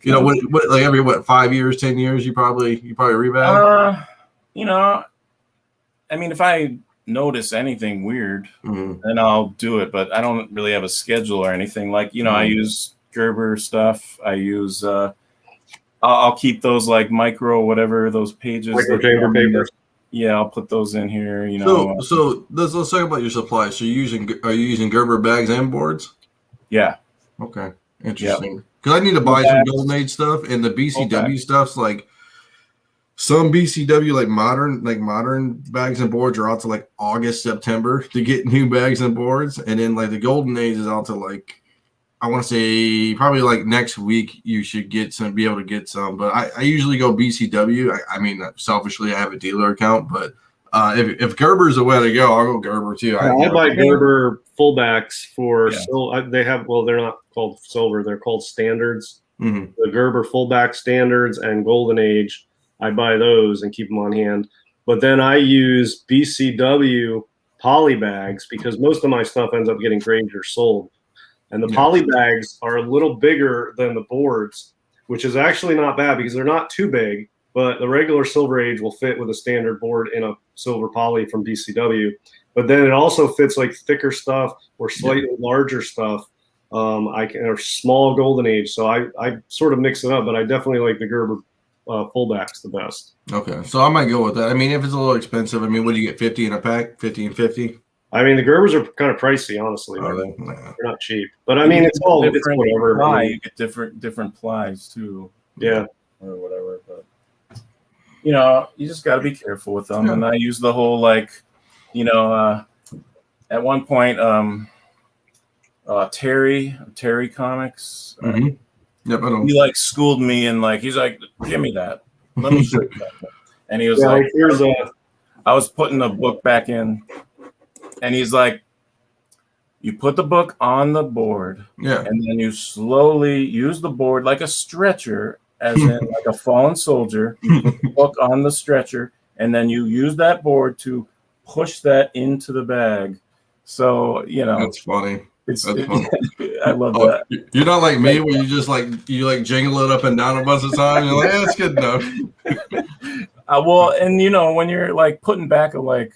you know, what like every 5 years, 10 years, you probably rebag. You know, I mean, if I notice anything weird, Mm-hmm. then I'll do it. But I don't really have a schedule or anything. Like, you know, I use Gerber stuff. I use I'll keep those like micro whatever those pages. Micro chamber papers. Yeah, I'll put those in here. You know. So let's talk about your supplies. So are you using Gerber bags and boards? Yeah. Okay. Interesting. Because I need to buy some Golden Age stuff, and the BCW stuff's like some BCW like modern bags and boards are out to like August, September to get new bags and boards, and then like the Golden Age is out to like, I want to say probably like next week you should be able to get some. But I usually go BCW. I mean, selfishly, I have a dealer account, but if Gerber's the way to go, I'll go Gerber too. I buy Gerber fullbacks for they have, well, they're not called silver, they're called standards. Mm-hmm. The Gerber fullback standards and Golden Age, I buy those and keep them on hand. But then I use BCW poly bags because most of my stuff ends up getting graded or sold. And the poly bags are a little bigger than the boards, which is actually not bad because they're not too big, but the regular Silver Age will fit with a standard board in a silver poly from BCW. But then it also fits like thicker stuff or slightly larger stuff. Or small Golden Age. So I sort of mix it up, but I definitely like the Gerber fullbacks the best. Okay. So I might go with that. I mean, if it's a little expensive, I mean, what do you get, 50 in a pack, 50 and 50? I mean, the Gerbers are kind of pricey, honestly. They're not cheap, but I mean, it's whatever. Ply. You get different plies too. Yeah, or whatever. But you know, you just got to be careful with them. Yeah. And I use the whole like, you know, at one point, Terry Comics. Mm-hmm. Yep, I know. He like schooled me and like he's like, give me that. Let me show you that. And he was like, here's I was putting the book back in. And he's like, you put the book on the board, and then you slowly use the board like a stretcher, as in like a fallen soldier. You put the book on the stretcher, and then you use that board to push that into the bag. So, you know. That's funny. That's funny. I love that. You're not like me where you just like jingle it up and down a bunch of times. You're like, that's good enough. Well, and you know, when you're like putting back a like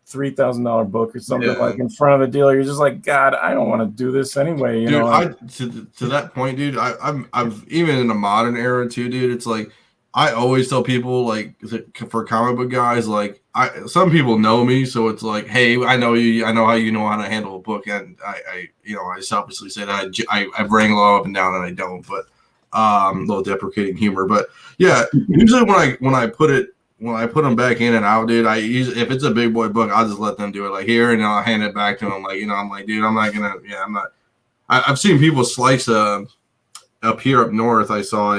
$3,000 book or something like in front of a dealer, you're just like, God, I don't want to do this anyway. You know, to that point, dude. I've even in the modern era too, dude. It's like I always tell people like for comic book guys, like some people know me, so it's like, hey, I know you, I know how you know how to handle a book, and I selfishly say that I wrangle all up and down, and I don't, but a little deprecating humor, but yeah, usually when I put them back in and out, dude, if it's a big boy book, I'll just let them do it like here, and I'll hand it back to them. Like, you know, I'm like, dude, I'm not gonna, I've seen people slice up here up north. I saw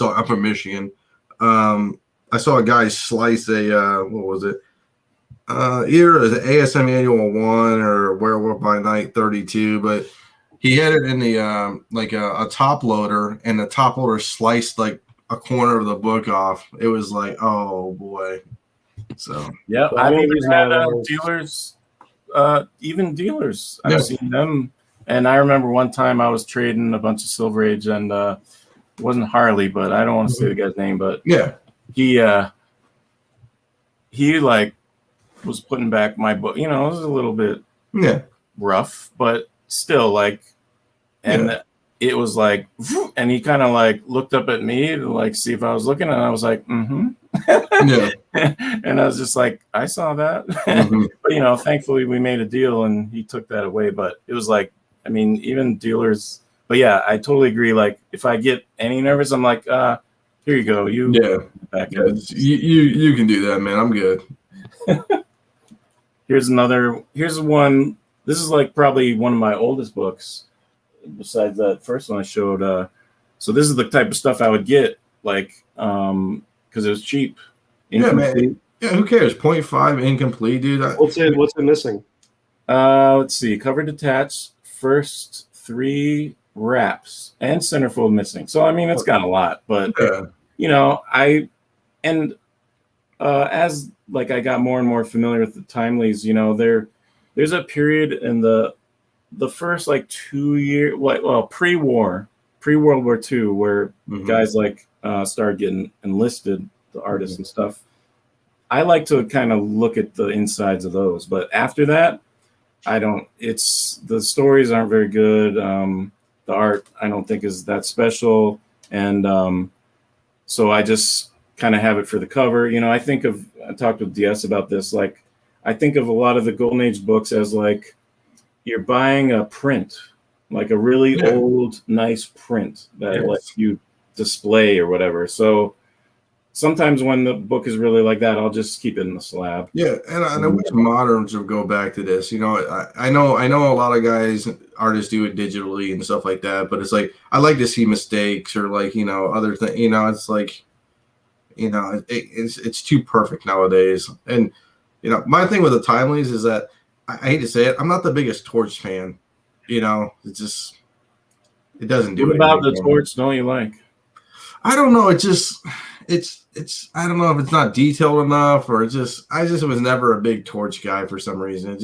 up in Michigan. I saw a guy slice what was it? Either an ASM Annual 1 or Werewolf by Night 32, but he had it in the like a top loader, and the top loader sliced like a corner of the book off. It was like, oh boy. So yeah, I've even had dealers, even dealers. I've seen them, and I remember one time I was trading a bunch of Silver Age, and it wasn't Harley, but I don't want to say the guy's name, but he like was putting back my book. You know, it was a little bit rough, but still like, and it was like, and he kind of like looked up at me to like see if I was looking, and I was like, and I was just like, I saw that. But you know, thankfully we made a deal and he took that away. But it was like, I mean, even dealers. But yeah, I totally agree. Like if I get any nervous, I'm like, here you go. You back in. You can do that, man. I'm good. Here's one. This is like probably one of my oldest books. Besides that first one I showed, so this is the type of stuff I would get, like, because it was cheap. Incomplete. Yeah, man. Who cares? 0.5 incomplete, dude. What's it missing? Let's see. Cover detached, first 3 wraps, and centerfold missing. So I mean, it's got a lot, but you know, as like I got more and more familiar with the timelies, you know, there's a period in the first like 2 year, pre-World War II, where guys like started getting enlisted, the artists and stuff. I like to kind of look at the insides of those, but after that, I don't. It's the stories aren't very good. The art I don't think is that special, and so I just kind of have it for the cover. You know, I talked with DS about this. Like, I think of a lot of the Golden Age books as like you're buying a print, like a really old, nice print that like you display or whatever. So sometimes when the book is really like that, I'll just keep it in the slab. Yeah, and I wish moderns would go back to this. You know, I know a lot of guys, artists do it digitally and stuff like that, but it's like I like to see mistakes or like, you know, other things. You know, it's like, you know, it's too perfect nowadays. And you know, my thing with the timelies is that I hate to say it, I'm not the biggest Torch fan. You know, it doesn't do it. What about the Torch don't you like? I don't know. It's I don't know if it's not detailed enough or I just was never a big Torch guy for some reason.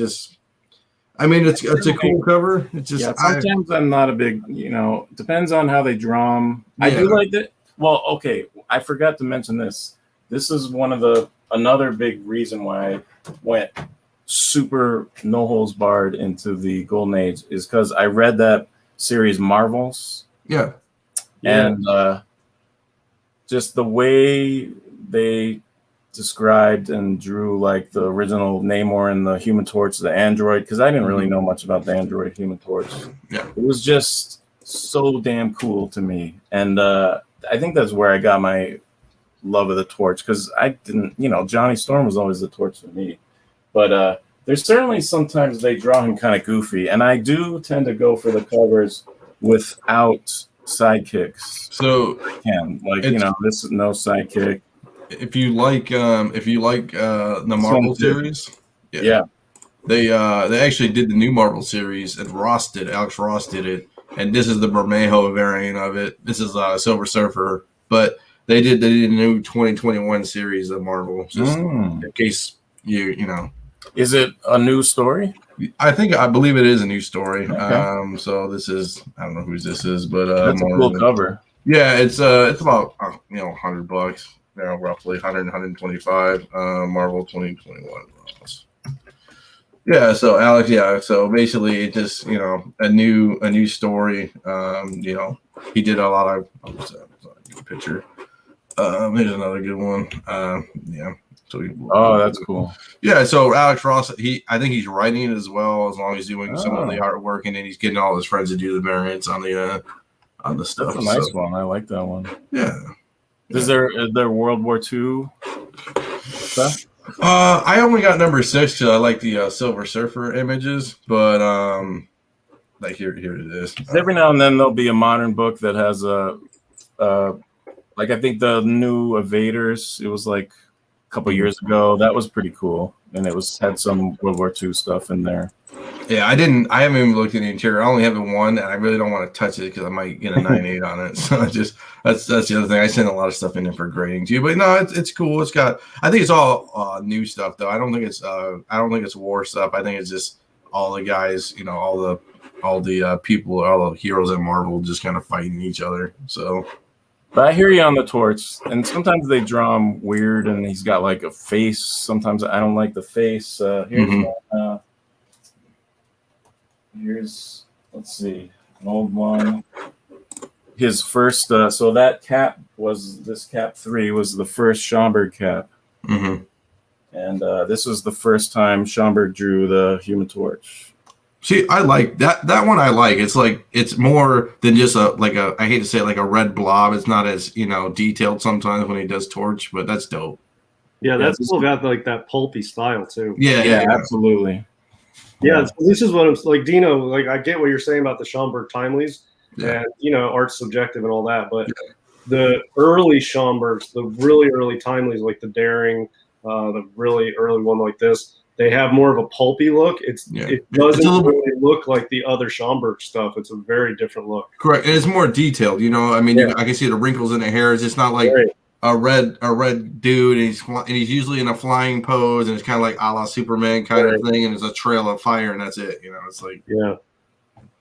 I mean, it's a cool cover. It's just sometimes I'm not a big, you know, depends on how they draw them. I do like that. Well, okay, I forgot to mention this. This is another big reason why I went super no holds barred into the Golden Age is because I read that series Marvels. Yeah. And just the way they described and drew like the original Namor and the Human Torch, the android, because I didn't really know much about the android Human Torch. Yeah. It was just so damn cool to me. And I think that's where I got my love of the Torch, because I didn't, you know, Johnny Storm was always the Torch for me. But there's certainly sometimes they draw him kind of goofy, and I do tend to go for the covers without sidekicks. So you know, this is no sidekick. If you like the Marvel series, they actually did the new Marvel series, and Alex Ross did it, and this is the Bermejo variant of it. This is Silver Surfer, but they did a new 2021 series of Marvel, just in case you know. Is it a new story? I believe it is a new story. Okay. So this is, I don't know whose this is, but that's a cool cover. Yeah, it's about you know, $100, you know, roughly 125. Marvel 2021. Yeah, so Alex, so basically it just, you know, a new story. You know, he did a lot of good picture. Here's another good one. Yeah. So that's cool. Yeah, so Alex Ross, I think he's writing it as well, as long as he's doing some of the artwork, and then he's getting all his friends to do the variants on the stuff. That's a nice one. I like that one. Yeah. Is there World War II stuff? I only got number 6 because I like the Silver Surfer images, but like here it is. Every now and then there'll be a modern book that has like I think the new Evaders. It was like a couple years ago. That was pretty cool, and it had some World War II stuff in there. Yeah, I haven't even looked at the interior. I only have the one, and I really don't want to touch it because I might get a 9.8 on it. So that's the other thing. I send a lot of stuff in there for grading too. But no, it's cool. I think it's all new stuff though. I don't think it's war stuff. I think it's just all the guys, you know, all the people, all the heroes in Marvel just kind of fighting each other. So. But I hear you on the Torch, and sometimes they draw him weird, and he's got like a face. Sometimes I don't like the face. Here's let's see, an old one. His first, so that cap this cap 3 was the first Schomburg cap, and this was the first time Schomburg drew the Human Torch. See, I like that one. I like it's more than just I hate to say it, like a red blob. It's not as, you know, detailed sometimes when he does Torch, but that's dope. Yeah, that's still got like that pulpy style too. Yeah, absolutely. Yeah, so this is what I'm like, Dino. Like, I get what you're saying about the Schomburg timelies, and you know, art's subjective and all that, but the early Schomburgs, the really early timelies, like the Daring, the really early one like this. They have more of a pulpy look. It doesn't really look like the other Schomburg stuff. It's a very different look. Correct, and it's more detailed. You know, I mean, I can see the wrinkles in the hair. It's just not like a red dude, and he's usually in a flying pose, and it's kind of like a la Superman kind of thing, and there's a trail of fire, and that's it. It's like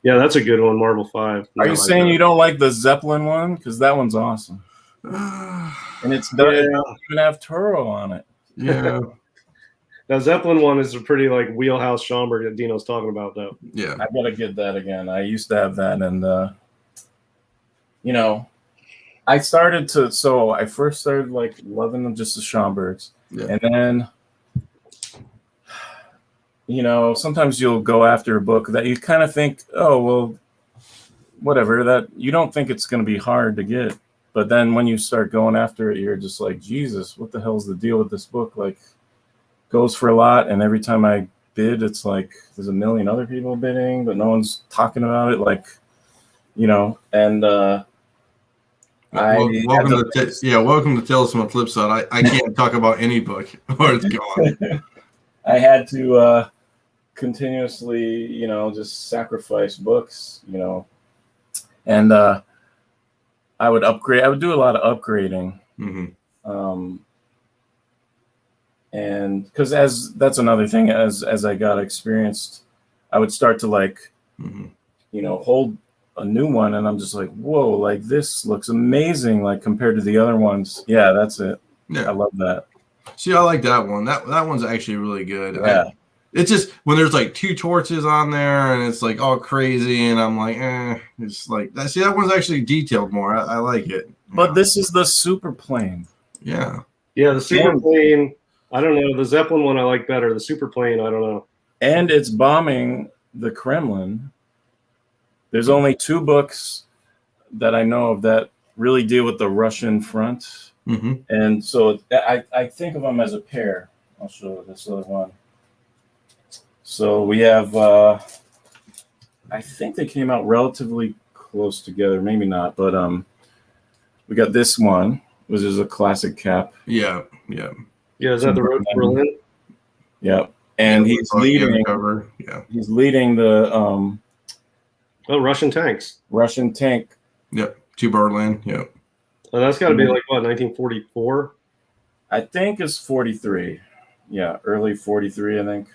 yeah, that's a good one. Marvel 5. Are you saying you don't like the Zeppelin one? Because that one's awesome, and it doesn't even have Turo on it. Yeah. Now Zeppelin one is a pretty like wheelhouse Schomburg that Dino's talking about, though. Yeah, I gotta get that again. I used to have that, and I first started like loving them just the Schomburgs, and then sometimes you'll go after a book that you kind of think, oh well, whatever, that you don't think it's going to be hard to get, but then when you start going after it, you're just like, Jesus, what the hell's the deal with this book? Like, goes for a lot, and every time I bid, it's like there's a million other people bidding, but no one's talking about it, like, and welcome to Tales from the Flipside. I can't talk about any book or it's gone. I had to continuously, just sacrifice books, and I would upgrade. I would do a lot of upgrading, and because that's another thing. As I got experienced, I would start to like, hold a new one, and I'm just like, whoa, like this looks amazing, like compared to the other ones. Yeah, that's it. Yeah, I love that. See, I like that one. That one's actually really good. Yeah. It's just when there's like 2 torches on there and it's like all crazy, and I'm like, it's like that. See, that one's actually detailed more. I like it. But this is the super plane. Yeah. Yeah, the super plane. I don't know. The Zeppelin one I like better. The super plane, I don't know. And it's bombing the Kremlin. There's only 2 books that I know of that really deal with the Russian front. And so I think of them as a pair. I'll show you this other one. So we have, I think they came out relatively close together, maybe not, but we got this one, which is a classic cap. Yeah. Is that the Road to Berlin? Yeah, and he's leading. He's leading the Russian tanks. Russian tank. Yep, to Berlin. Yep. Oh, that's got to be like what, 1944? I think it's 43. Yeah, early 43, I think.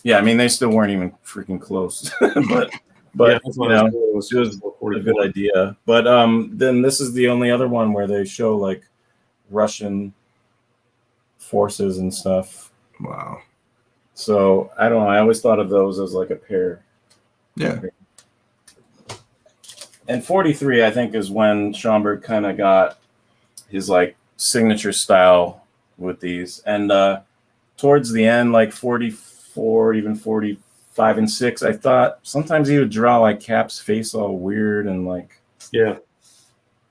Yeah, I mean they still weren't even freaking close, but it was a good idea. But then this is the only other one where they show like Russian forces and stuff. Wow. So I don't know. I always thought of those as like a pair. Yeah. And 43, I think, is when Schomburg kind of got his like signature style with these. And towards the end, like 44, even 45 and 6, I thought sometimes he would draw like Cap's face all weird and like, I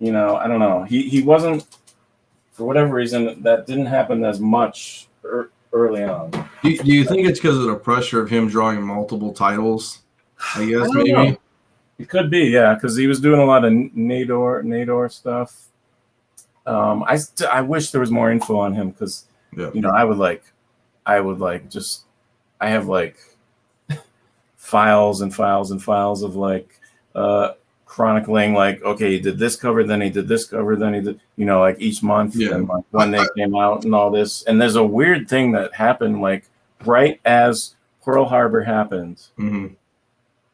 don't know. He wasn't, for whatever reason, that didn't happen as much early on. Do you think it's because of the pressure of him drawing multiple titles? I guess maybe. Know. It could be, yeah, because he was doing a lot of Nador stuff. I wish there was more info on him because, I have like files and files and files of like chronicling like, okay, he did this cover, then he did this cover, then he did, like each month and like when they came out and all this. And there's a weird thing that happened like right as Pearl Harbor happened.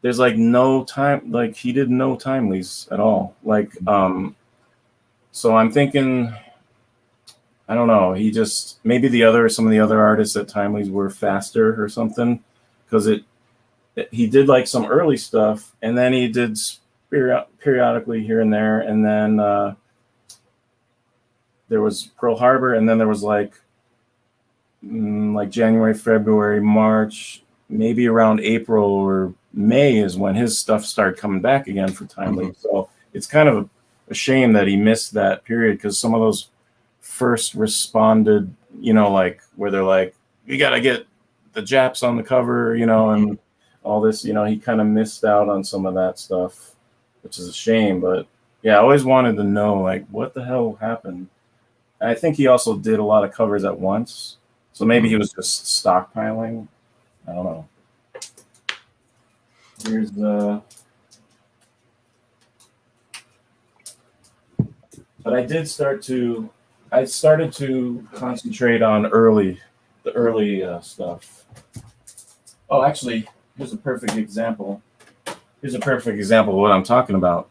There's like no time, like he did no timelies at all. Like, so I'm thinking, I don't know. He just, maybe some of the other artists at timelies were faster or something. Cause he did like some early stuff and then he did periodically here and there. And then, there was Pearl Harbor and then there was like January, February, March, maybe around April or May is when his stuff started coming back again for timely. So it's kind of a shame that he missed that period because some of those first responded, like where they're like, you got to get the Japs on the cover, and all this, he kind of missed out on some of that stuff, which is a shame. But yeah, I always wanted to know like what the hell happened. And I think he also did a lot of covers at once. So maybe he was just stockpiling. I don't know. Here's the. But I started to concentrate on the early stuff. Oh, actually, here's a perfect example. Here's a perfect example of what I'm talking about.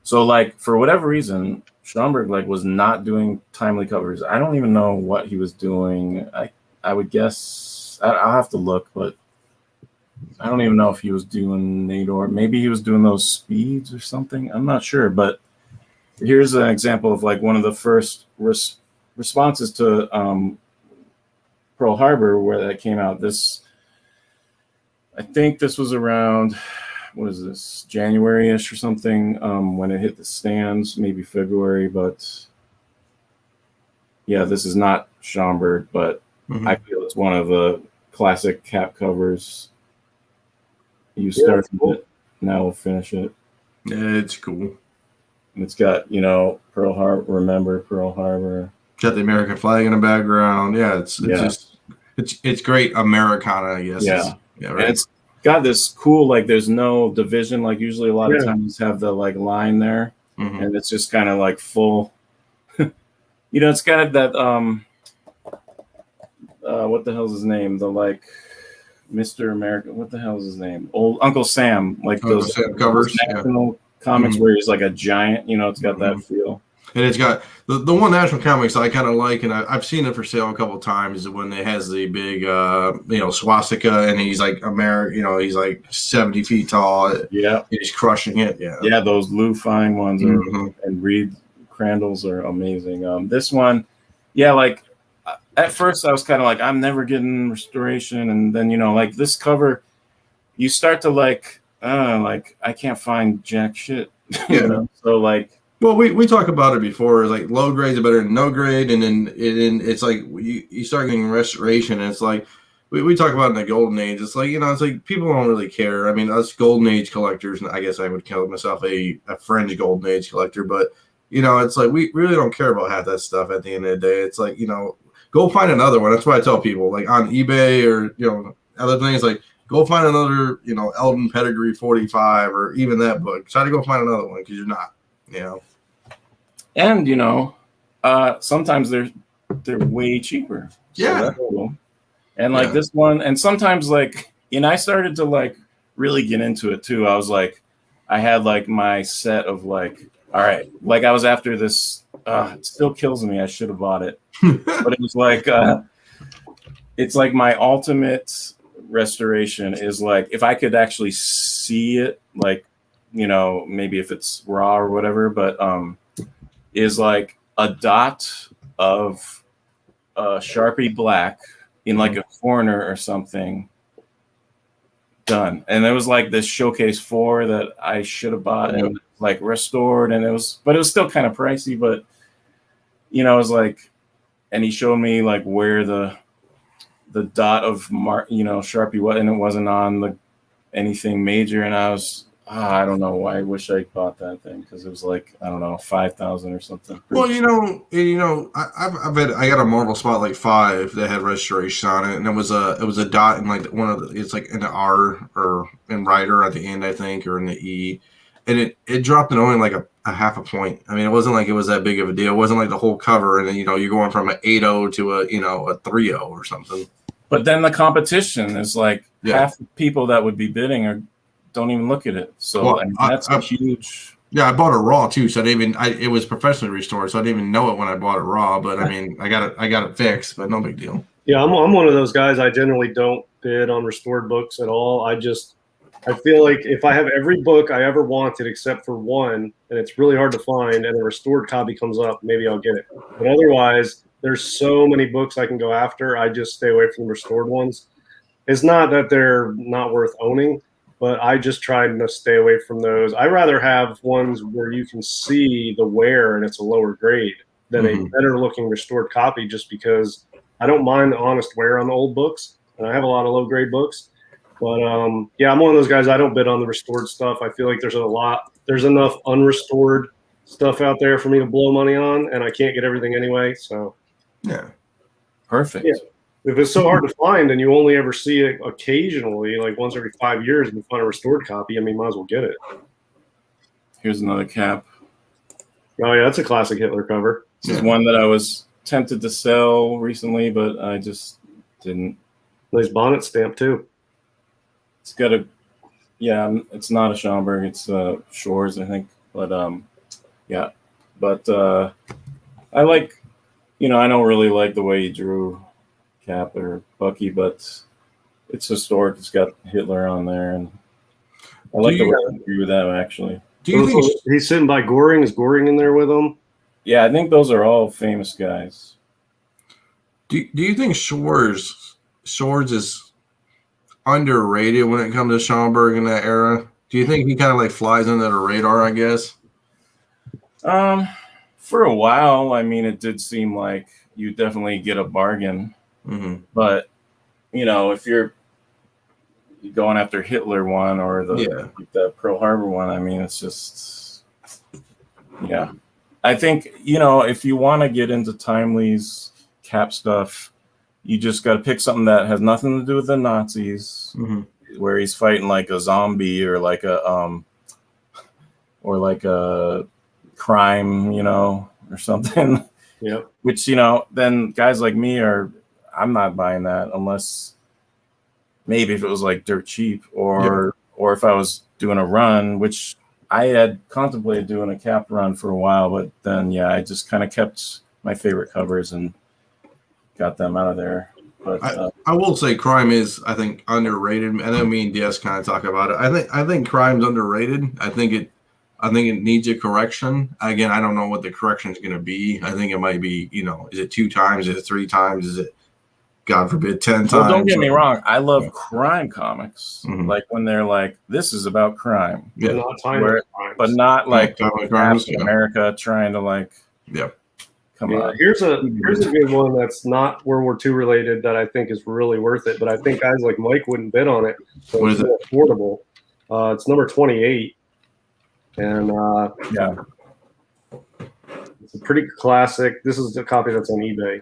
So, like, for whatever reason, Schomburg like was not doing timely covers. I don't even know what he was doing. I would guess I'll have to look, but I don't even know if he was doing Nador. Maybe he was doing those speeds or something. I'm not sure, but here's an example of like one of the first responses to Pearl Harbor where that came out. I think this was around, what is this, January-ish or something, when it hit the stands, maybe February, but yeah, this is not Schomburg, but I feel it's one of the classic cap covers. You start with it, now we'll finish it. Yeah, it's cool. And it's got, Pearl Harbor, remember Pearl Harbor. Got the American flag in the background. Yeah, it's great Americana, I guess. Yeah. Yeah, right. And it's got this cool, like, there's no division. Like, usually a lot of times have the, like, line there. And it's just kind of, like, full. It's got that, what the hell's his name? The, like, Mr. America. What the hell is his name? Old Uncle Sam. Like, Uncle those Sam covers. national comics where he's, like, a giant. It's got that feel. And it's got the one National Comics I kind of like, and I've seen it for sale a couple of times, is when it has the big, swastika, and he's like he's like 70 feet tall. Yeah. He's crushing it. Yeah. Yeah, those Lou Fine ones and Reed Crandalls are amazing. This one, like at first I was kind of like, I'm never getting restoration. And then, like this cover, you start to like I can't find jack shit. Yeah. So like, well, we talk about it before. It's like low grades are better than no grade, and then it's like you start getting restoration, and it's like we talk about in the golden age. It's like it's like people don't really care. I mean, us golden age collectors, and I guess I would call myself a fringe golden age collector, but it's like we really don't care about half that stuff at the end of the day. It's like go find another one. That's why I tell people, like on eBay or other things, like go find another Eldon Pedigree 45 or even that book. Try to go find another one because you're not. And sometimes they're way cheaper. So that's cool. And like this one, and sometimes like, I started to like really get into it too. I was like, I had like my set of like, all right, like I was after this. It still kills me. I should have bought it, but it was like, it's like my ultimate restoration is like if I could actually see it, like maybe if it's raw or whatever, but is like a dot of Sharpie black in like a corner or something done. And there was like this Showcase 4 that I should have bought and like restored, and it was still kind of pricey, but it was like, and he showed me like where the dot of Sharpie was, and it wasn't on anything major, and I was I don't know why I wish I bought that thing, because it was like, I don't know, 5,000 or something. Well, I got a Marvel Spotlight 5 that had restoration on it, and it was a dot in like one of the, it's like in the R or in Rider at the end, I think, or in the E, and it dropped in only like a half a point. I mean, it wasn't like it was that big of a deal. It wasn't like the whole cover, and then you're going from an 8.0 to a 3.0 or something. But then the competition is like half the people that would be bidding don't even look at it. So that's a huge. Yeah, I bought it raw too, so it was professionally restored, so I didn't even know it when I bought it raw. But I mean, I got it fixed, but no big deal. Yeah, I'm one of those guys. I generally don't bid on restored books at all. I feel like if I have every book I ever wanted except for one, and it's really hard to find, and a restored copy comes up, maybe I'll get it. But otherwise, there's so many books I can go after. I just stay away from the restored ones. It's not that they're not worth owning, but I just try to stay away from those. I rather have ones where you can see the wear and it's a lower grade than a better looking restored copy, just because I don't mind the honest wear on the old books, and I have a lot of low grade books. But I'm one of those guys. I don't bid on the restored stuff. I feel like there's enough unrestored stuff out there for me to blow money on, and I can't get everything anyway. So yeah, perfect. Yeah. If it's so hard to find and you only ever see it occasionally, like once every 5 years, and you find a restored copy, I mean, might as well get it. Here's another cap. Oh yeah, that's a classic Hitler cover. This is one that I was tempted to sell recently, but I just didn't. Nice bonnet stamp too. It's got a, yeah, it's not a Schomburg, it's Shores, I think. But yeah, but I like, I don't really like the way he drew Cap or Bucky, but it's historic. It's got Hitler on there, and I like the way I agree with that actually. Do you think he's sitting by Goring? Is Goring in there with him? Yeah, I think those are all famous guys. Do you think Shores is underrated when it comes to Schomburg in that era? Do you think he kind of like flies under the radar, I guess? For a while, I mean, it did seem like you definitely get a bargain. Mm-hmm. But, if you're going after Hitler one or the Pearl Harbor one, I mean, it's just, yeah. I think, if you want to get into Timely's Cap stuff, you just got to pick something that has nothing to do with the Nazis, where he's fighting like a zombie or like a crime, or something. Yep. Which, then guys like me I'm not buying that unless maybe if it was like dirt cheap or if I was doing a run, which I had contemplated doing a Cap run for a while, but then, I just kind of kept my favorite covers and got them out of there. But I will say crime is, I think, underrated. I know me and DS kind of talk about it. I think crime's underrated. I think it needs a correction. Again, I don't know what the correction is going to be. I think it might be, is it 2 times? Is it 3 times? Is it, God forbid, 10 times? Well, don't get me wrong. I love crime comics. Like when they're like, this is about crime. Yeah. But not like crimes, America trying to like, come on. Here's a good one that's not World War II related that I think is really worth it, but I think guys like Mike wouldn't bid on it. So what is it? Affordable. It's number 28. And it's a pretty classic. This is a copy that's on eBay.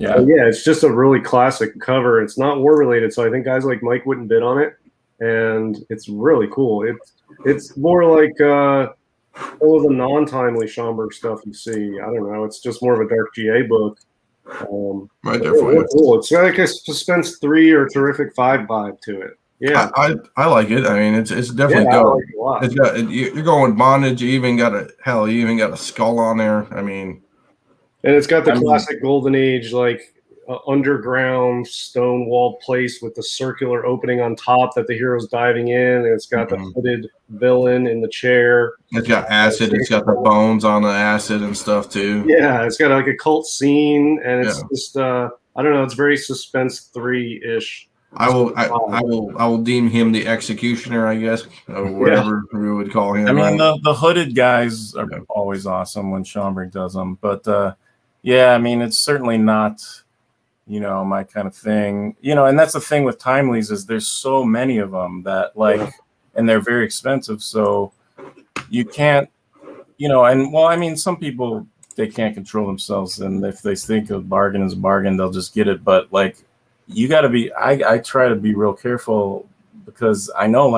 It's just a really classic cover. It's not war related, so I think guys like Mike wouldn't bid on it, and it's really cool. It's more like all of the non-timely Schomburg stuff you see. I don't know. It's just more of a dark GA book. Right there for you. Cool. It's like a Suspense 3 or Terrific 5 vibe to it. Yeah, I like it. I mean, it's definitely dope. Like it a lot. It's got, you're going bondage. You even got a skull on there. I mean, and it's got the classic Golden Age like underground stone wall place with the circular opening on top that the hero's diving in, and it's got the hooded villain in the chair. It's got acid. It's got the bones on the acid and stuff too. Yeah, it's got like a cult scene, and it's just I don't know. It's very Suspense 3-ish. I will deem him the executioner, I guess, or whatever we would call him. I mean, the hooded guys are always awesome when Schomburg does them, but I mean, it's certainly not, my kind of thing, and that's the thing with Timely's is there's so many of them that and they're very expensive, so you can't, and well, I mean, some people they can't control themselves, and if they think a bargain is a bargain, they'll just get it, but you got to be, I try to be real careful because I know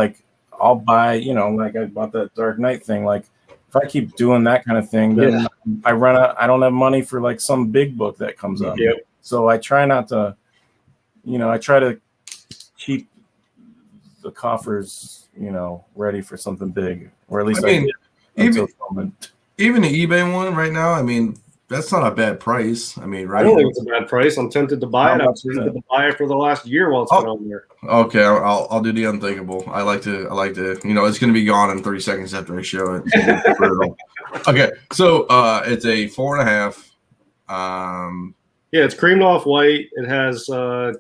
I'll buy, I bought that Dark Knight thing. If I keep doing that kind of thing, then I don't have money for some big book that comes up. Yep. So I try not to, I try to keep the coffers, ready for something big, or at least even the eBay one right now. I mean, that's not a bad price. I mean, right? I don't think it's a bad price. I'm tempted to buy it. I've tempted to buy it for the last year while it's been on there. Okay, I'll do the unthinkable. I like to. It's going to be gone in 30 seconds after I show it. Okay, so it's a 4.5. It's creamed off white. It has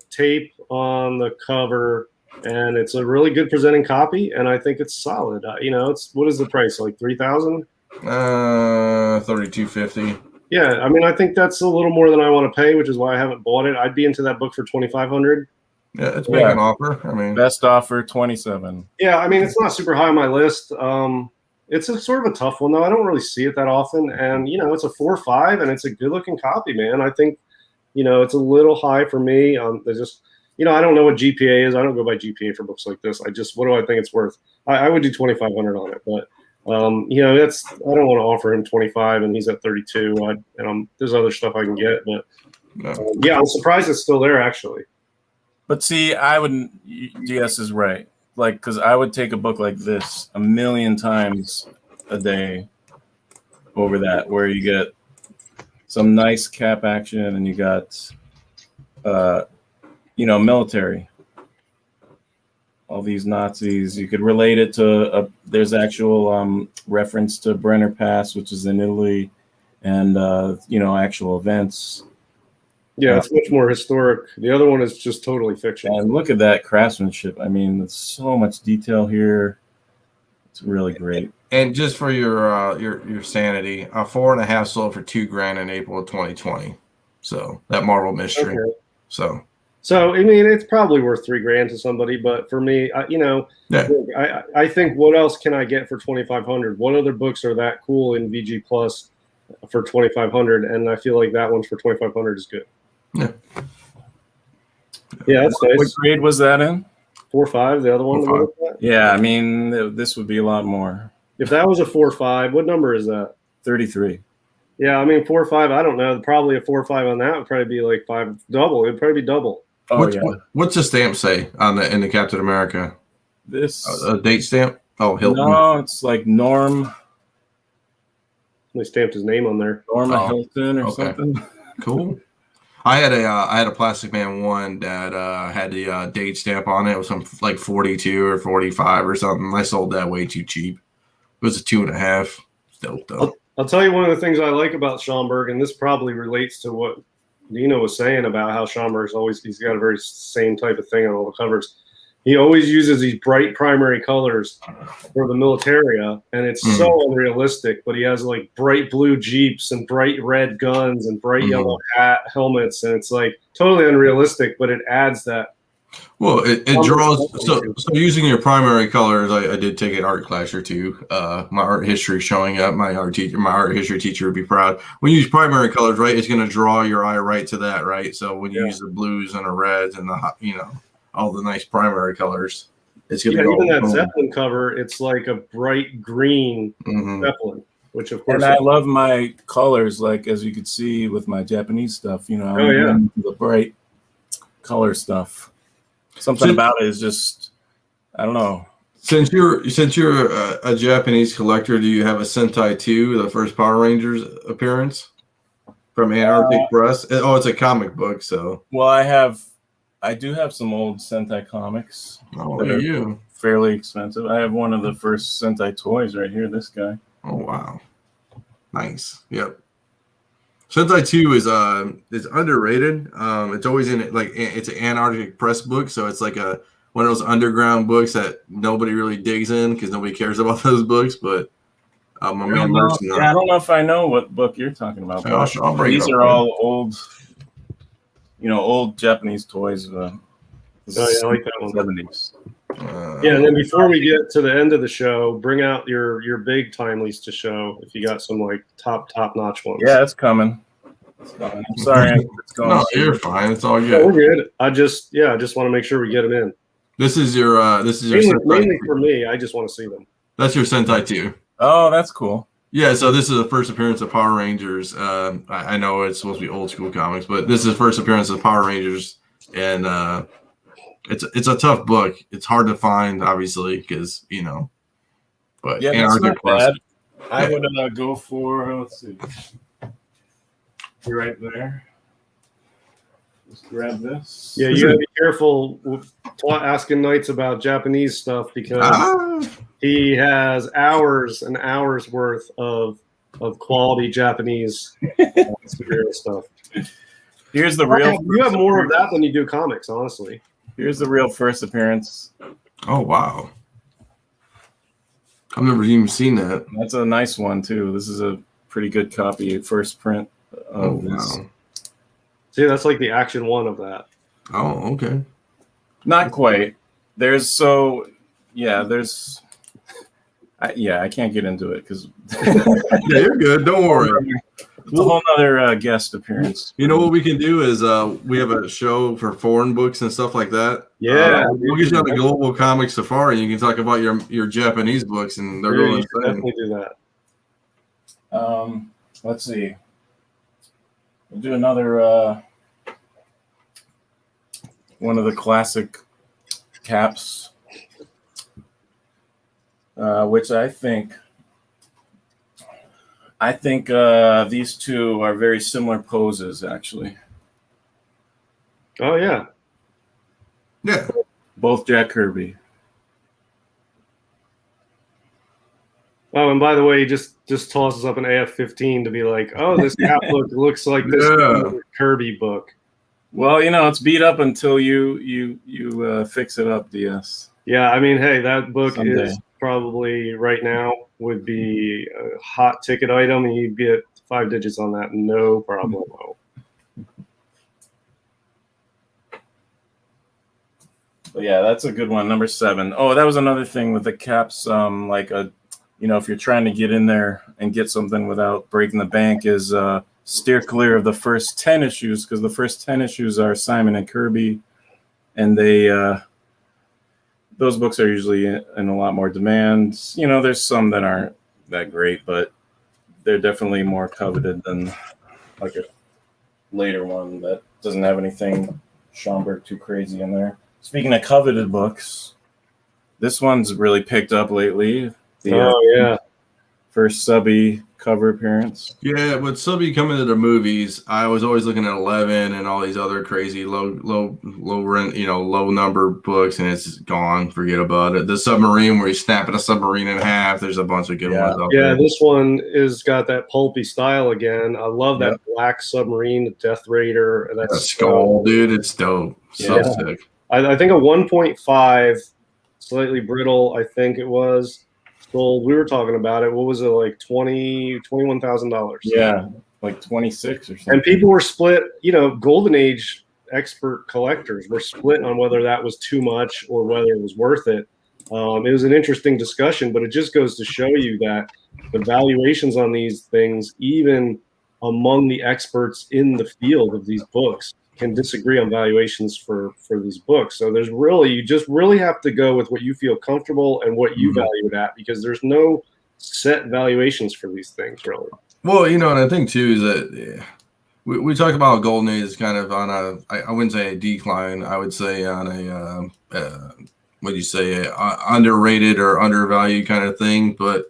tape on the cover, and it's a really good presenting copy. And I think it's solid. It's what is the price? Like $3,000? $32.50. Yeah, I mean, I think that's a little more than I want to pay, which is why I haven't bought it. I'd be into that book for $2,500. Yeah, it's making an offer. I mean, best offer $27. Yeah, I mean, it's not super high on my list. It's a sort of a tough one though. I don't really see it that often, and it's a 4.5, and it's a good-looking copy, man. I think it's a little high for me. There's just I don't know what GPA is. I don't go by GPA for books like this. What do I think it's worth? I would do $2,500 on it, but You know, that's I don't want to offer him 25 and he's at 32. There's other stuff I can get, but yeah, I'm surprised it's still there actually. But see, I wouldn't. DS is right. Like, because I would take a book like this 1,000,000 times a day over that, where you get some nice cap action and you got, you know, military. All these Nazis. You could relate it to there's actual reference to Brenner Pass, which is in Italy, and you know, actual events. Yeah, it's much more historic. The other one is just totally fiction. And look at that craftsmanship. I mean, there's so much detail here. It's really great. And just for your sanity, a 4.5 sold for $2,000 in April of 2020. So that Marvel mystery. Okay. So I mean, it's probably worth $3,000 to somebody, but for me, you know, yeah. I think what else can I get for 2,500? What other books are that cool in VG Plus for 2,500? And I feel like that one's for 2,500 is good. Yeah. Yeah, that's nice. What grade was that in? 4.5. The other one. 4.5. Yeah, I mean, this would be a lot more. If that was a 4.5, what number is that? 33. Yeah, I mean 4.5. I don't know. Probably a 4.5 on that would probably be like double. It'd probably be double. Oh, What's the stamp say on in the Captain America? This a date stamp? Oh, Hilton. No, it's like Norm. They stamped his name on there. Norma Hilton or something. Cool. I had a Plastic Man 1 that had the date stamp on it. It was some like 42 or 45 or something. I sold that way too cheap. It was a 2.5. Dope though. I'll tell you one of the things I like about Schomburg, and this probably relates to what Deno was saying about how Schomburg's he's got a very same type of thing on all the covers. He always uses these bright primary colors for the militaria, and it's so unrealistic. But he has like bright blue Jeeps and bright red guns and bright yellow helmets, and it's like totally unrealistic. But it adds that. Well, it draws. So using your primary colors, I did take an art class or two. My art history showing up. My art history teacher would be proud. When you use primary colors, right, it's going to draw your eye right to that, right. So when you use the blues and the reds and the all the nice primary colors, it's going to even that Zeppelin cover. It's like a bright green Zeppelin, which of course. And I love my colors, like as you could see with my Japanese stuff. You know, I'm into the bright color stuff. Something about it is just, I don't know. Since you're a Japanese collector, do you have a Sentai 2, the first Power Rangers appearance from Antarctic Press? Oh, it's a comic book, so. Well, I do have some old Sentai comics. Oh, look at you. Fairly expensive. I have one of the first Sentai toys right here. This guy. Oh wow, nice. Yep. Sentai 2 is underrated. It's always in it, like it's an Antarctic Press book, so it's like one of those underground books that nobody really digs in because nobody cares about those books. But I don't know if I know what book you're talking about. These are all old, old Japanese toys. I like that one. 70s. And then before we get to the end of the show, bring out your big timelies to show if you got some like top notch ones. Yeah, it's coming. I'm sorry, it's going. No, you're fine. It's all good. Yeah, we're good. I just want to make sure we get them in. This is your mainly for me. I just want to see them. That's your Sentai 2. Oh, that's cool. Yeah, so this is the first appearance of Power Rangers. I know it's supposed to be old school comics, but this is the first appearance of Power Rangers, and it's a tough book. It's hard to find, obviously, because But yeah, that's not bad. I would go for let's see, you're right there. Just grab this. Yeah, you gotta be careful with asking Knights about Japanese stuff because he has hours and hours worth of quality Japanese superhero stuff. Here's the real. You have more of that than you do comics, honestly. Here's the real first appearance. Oh wow! I've never even seen that. That's a nice one too. This is a pretty good copy, first print of this. Wow. See, that's like the Action 1 of that. Oh, okay. Not quite. I can't get into it because. Yeah, you're good. Don't worry. It's a whole other guest appearance. You know what we can do is we have a show for foreign books and stuff like that. Yeah, we'll get you on the Global Comic Safari, and you can talk about your Japanese books, and they're going insane. Definitely do that. Let's see. We'll do another one of the classic caps, which I think these two are very similar poses, actually. Oh yeah. Yeah. Both Jack Kirby. Oh, and by the way, he just tosses up an AF-15 to be like, oh, this cap book looks like this Kirby book. Well, it's beat up until you fix it up, DS. Yeah, I mean, hey, that book Someday. is probably right now would be a hot ticket item, and you'd get 5 digits on that, no problem. But yeah, that's a good one. Number 7. Oh, that was another thing with the caps. If you're trying to get in there and get something without breaking the bank, is steer clear of the first 10 issues, because the first 10 issues are Simon and Kirby, and those books are usually in a lot more demand. There's some that aren't that great, but they're definitely more coveted than like a later one that doesn't have anything Schomburg too crazy in there. Speaking of coveted books, this one's really picked up lately. Yeah. First Subby cover appearance. Yeah, with Subby coming to the movies, I was always looking at 11 and all these other crazy low rent, low number books, and it's gone. Forget about it. The submarine where he's snapping a submarine in half. There's a bunch of good ones out there. Yeah, this one is got that pulpy style again. I love that black submarine, the Death Raider, and that skull, dude. It's dope. So sick. I think a 1.5, slightly brittle. I think it was. Sold. We were talking about it. What was it, like $21,000? Yeah, like 26 or something. And people were split. Golden Age expert collectors were split on whether that was too much or whether it was worth it. It was an interesting discussion, but it just goes to show you that the valuations on these things, even among the experts in the field of these books, can disagree on valuations for these books. So you just really have to go with what you feel comfortable and what you value it at, because there's no set valuations for these things, really. Well, and I think too is that we talk about Golden Age is kind of on I wouldn't say a decline. I would say on underrated or undervalued kind of thing. But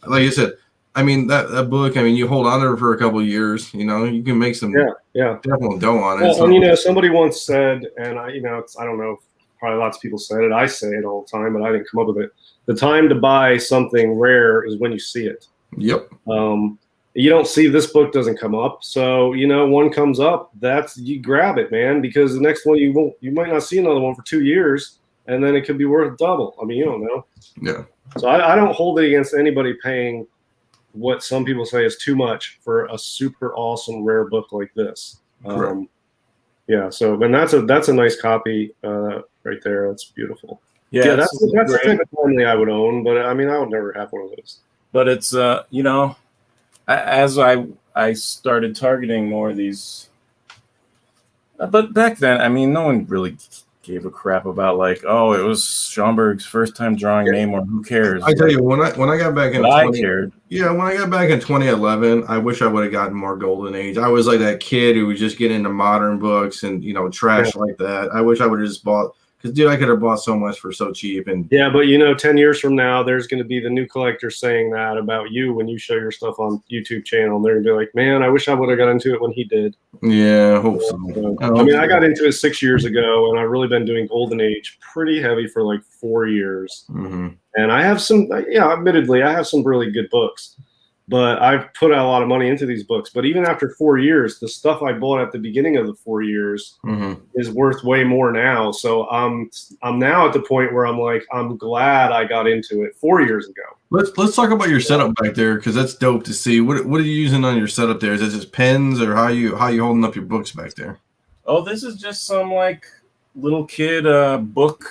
like I said, I mean, that book, you hold on to it for a couple of years, you can make some definitely dough on it. Well, and somebody once said, and I don't know, probably lots of people said it. I say it all the time, but I didn't come up with it. The time to buy something rare is when you see it. Yep. You don't see this book doesn't come up. So, one comes up, you grab it, man, because the next one you might not see another one for 2 years, and then it could be worth double. You don't know. Yeah. So I don't hold it against anybody paying what some people say is too much for a super awesome rare book like this. So and that's a nice copy right there. That's beautiful. Yeah, that's the type of family I would own, but I would never have one of those. But it's as I started targeting more of these, but back then, no one really gave a crap about it was Schomburg's first time drawing Namor. Who cares? I tell you, when I got back in I cared. Yeah, when I got back in 2011, I wish I would have gotten more Golden Age. I was like that kid who was just getting into modern books and trash like that. I wish I would have just bought, because dude, I could have bought so much for so cheap. And yeah, but 10 years from now, there's going to be the new collector saying that about you when you show your stuff on YouTube channel. They're going to be like, man, I wish I would have got into it when he did. Yeah, I hope so. I got into it 6 years ago, and I've really been doing Golden Age pretty heavy for like 4 years. Mm-hmm. And I have some, admittedly, I have some really good books. But I've put out a lot of money into these books. But even after 4 years, the stuff I bought at the beginning of the 4 years is worth way more now. So I'm now at the point where I'm like, I'm glad I got into it 4 years ago. Let's talk about your setup back there, because that's dope to see. What are you using on your setup there? Is it just pens, or how you holding up your books back there? Oh, this is just some little kid book.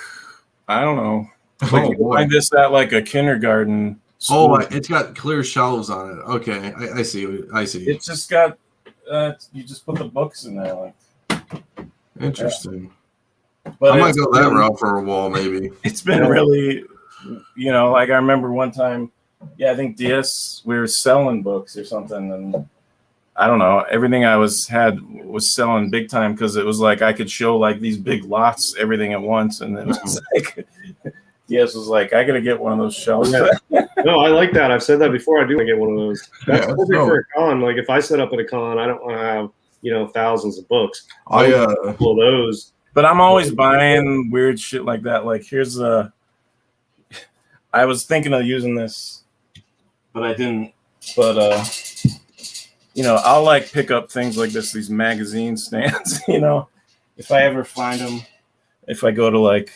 I don't know. You find this at a kindergarten Oh, it's got clear shelves on it. Okay, I see. I see. It's just got you just put the books in there, like. Interesting. Yeah. But I might go that route for a wall, maybe. It's been really, like I remember one time, I think DS, we were selling books or something, and I don't know, everything I was selling big time because it was like I could show like these big lots, everything at once, and it was like DS was like, I gotta get one of those shelves. Yeah. No, I like that. I've said that before. I do want to get one of those. That's perfect for a con. Like if I set up at a con, I don't want to have thousands of books. Pull those. But I'm always buying weird shit like that. Like here's I was thinking of using this, but I didn't. But I'll like pick up things like this, these magazine stands. If I ever find them, if I go to like,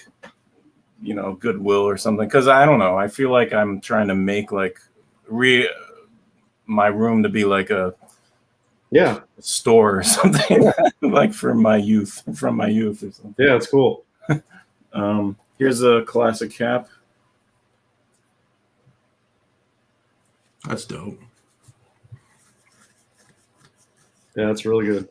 Goodwill or something, because I don't know. I feel like I'm trying to make like my room to be like a store or something like from my youth or something. Yeah, it's cool. Here's a classic cap. That's dope. Yeah, that's really good.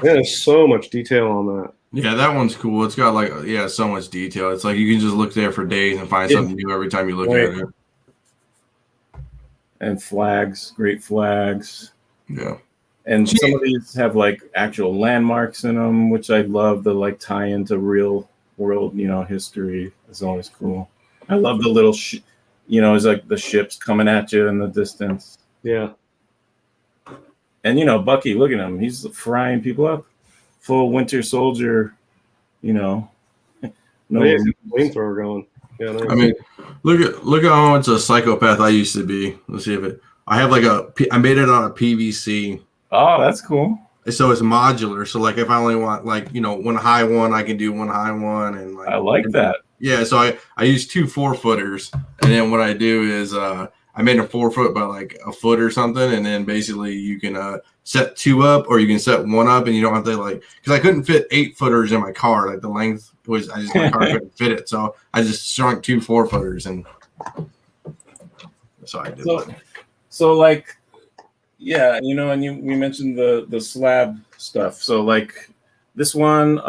Yeah, there's so much detail on that. Yeah, that one's cool. It's got like so much detail. It's like you can just look there for days and find something new every time you look at it. And flags, great flags. Yeah. And some of these have like actual landmarks in them, which I love. The like tie into real world, history is always cool. I love the little, it's like the ships coming at you in the distance. Yeah. And Bucky, look at him. He's frying people up. Full Winter Soldier, no flamethrower going. Yeah, nice. I mean, look at how much a psychopath I used to be. Let's see if I have like I made it on a PVC. Oh, that's cool. So it's modular. So like if I only want like, one high one, I can do one high one. And like, I like that. Yeah. So I use 2 4-footers. And then what I do is I made a 4-foot by like a foot or something. And then basically you can set 2 up or you can set 1 up and you don't have to because I couldn't fit 8-footers in my car. Like the length was, my car couldn't fit it. So I just shrunk 2 4-footers and so I did that. So like, yeah, and we mentioned the slab stuff. So like this one,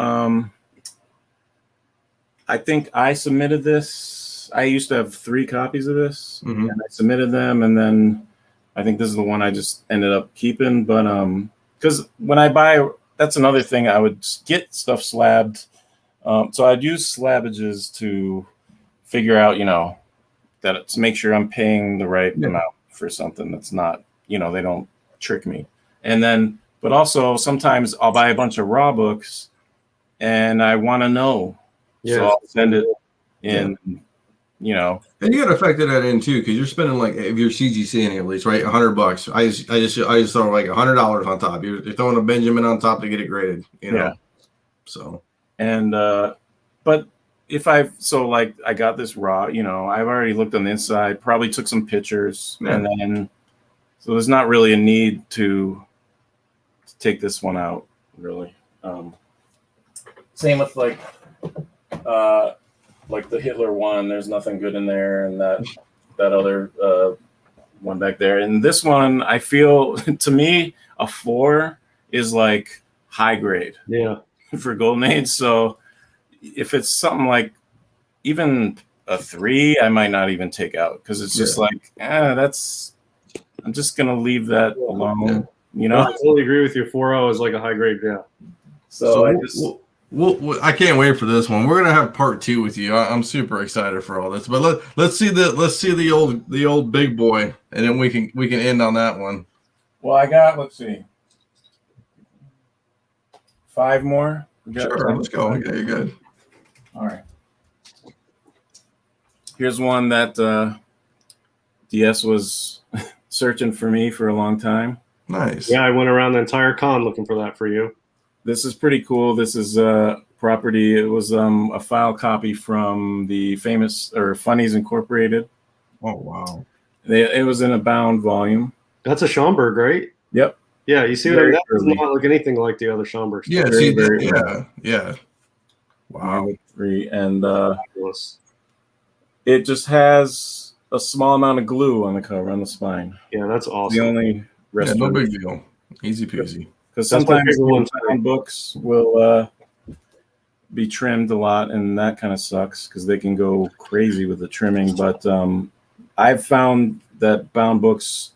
I think I submitted this. I used to have 3 copies of this, and I submitted them, and then I think this is the one I just ended up keeping. But because when I buy, that's another thing, I would get stuff slabbed. So I'd use slabbages to figure out, that to make sure I'm paying the right amount for something that's not, they don't trick me. And then, but also sometimes I'll buy a bunch of raw books and I want to know. Yeah. So I'll send it in, And you got to factor that in too, because you're spending like, if you're CGCing at least, right, $100. I just throw like $100 on top. You're throwing a Benjamin on top to get it graded, Yeah. So. And but if I got this raw, I've already looked on the inside, probably took some pictures, and then so there's not really a need to take this one out, really. Same with like the Hitler one, there's nothing good in there, and that other one back there. And this one, I feel, to me, a 4 is like high grade. Yeah. For Golden Age. So if it's something like even a 3, I might not even take out because it's just like, I'm just gonna leave that alone. I totally agree with you. 4.0 is like a high grade, So I can't wait for this one. We're gonna have part 2 with you. I'm super excited for all this. But let's see the old big boy, and then we can end on that one. Well, I got, let's see, 5 more. Sure, let's go. Okay, you're good. All right. Here's one that DS was searching for me for a long time. Nice. Yeah, I went around the entire con looking for that for you. This is pretty cool. This is property. It was a file copy from the famous Funnies Incorporated. Oh, wow. It was in a bound volume. That's a Schomburg, right? Yep. Yeah, you see what that does not look anything like the other Schomburgs. Yeah, yeah. Wow. 3, and it just has a small amount of glue on the cover on the spine. Yeah, that's The awesome. only Yeah, restoration. no big deal. Easy peasy. Because That's my sometimes favorite one, too. books will be trimmed a lot, and that kind of sucks because they can go crazy with the trimming. But I've found that bound books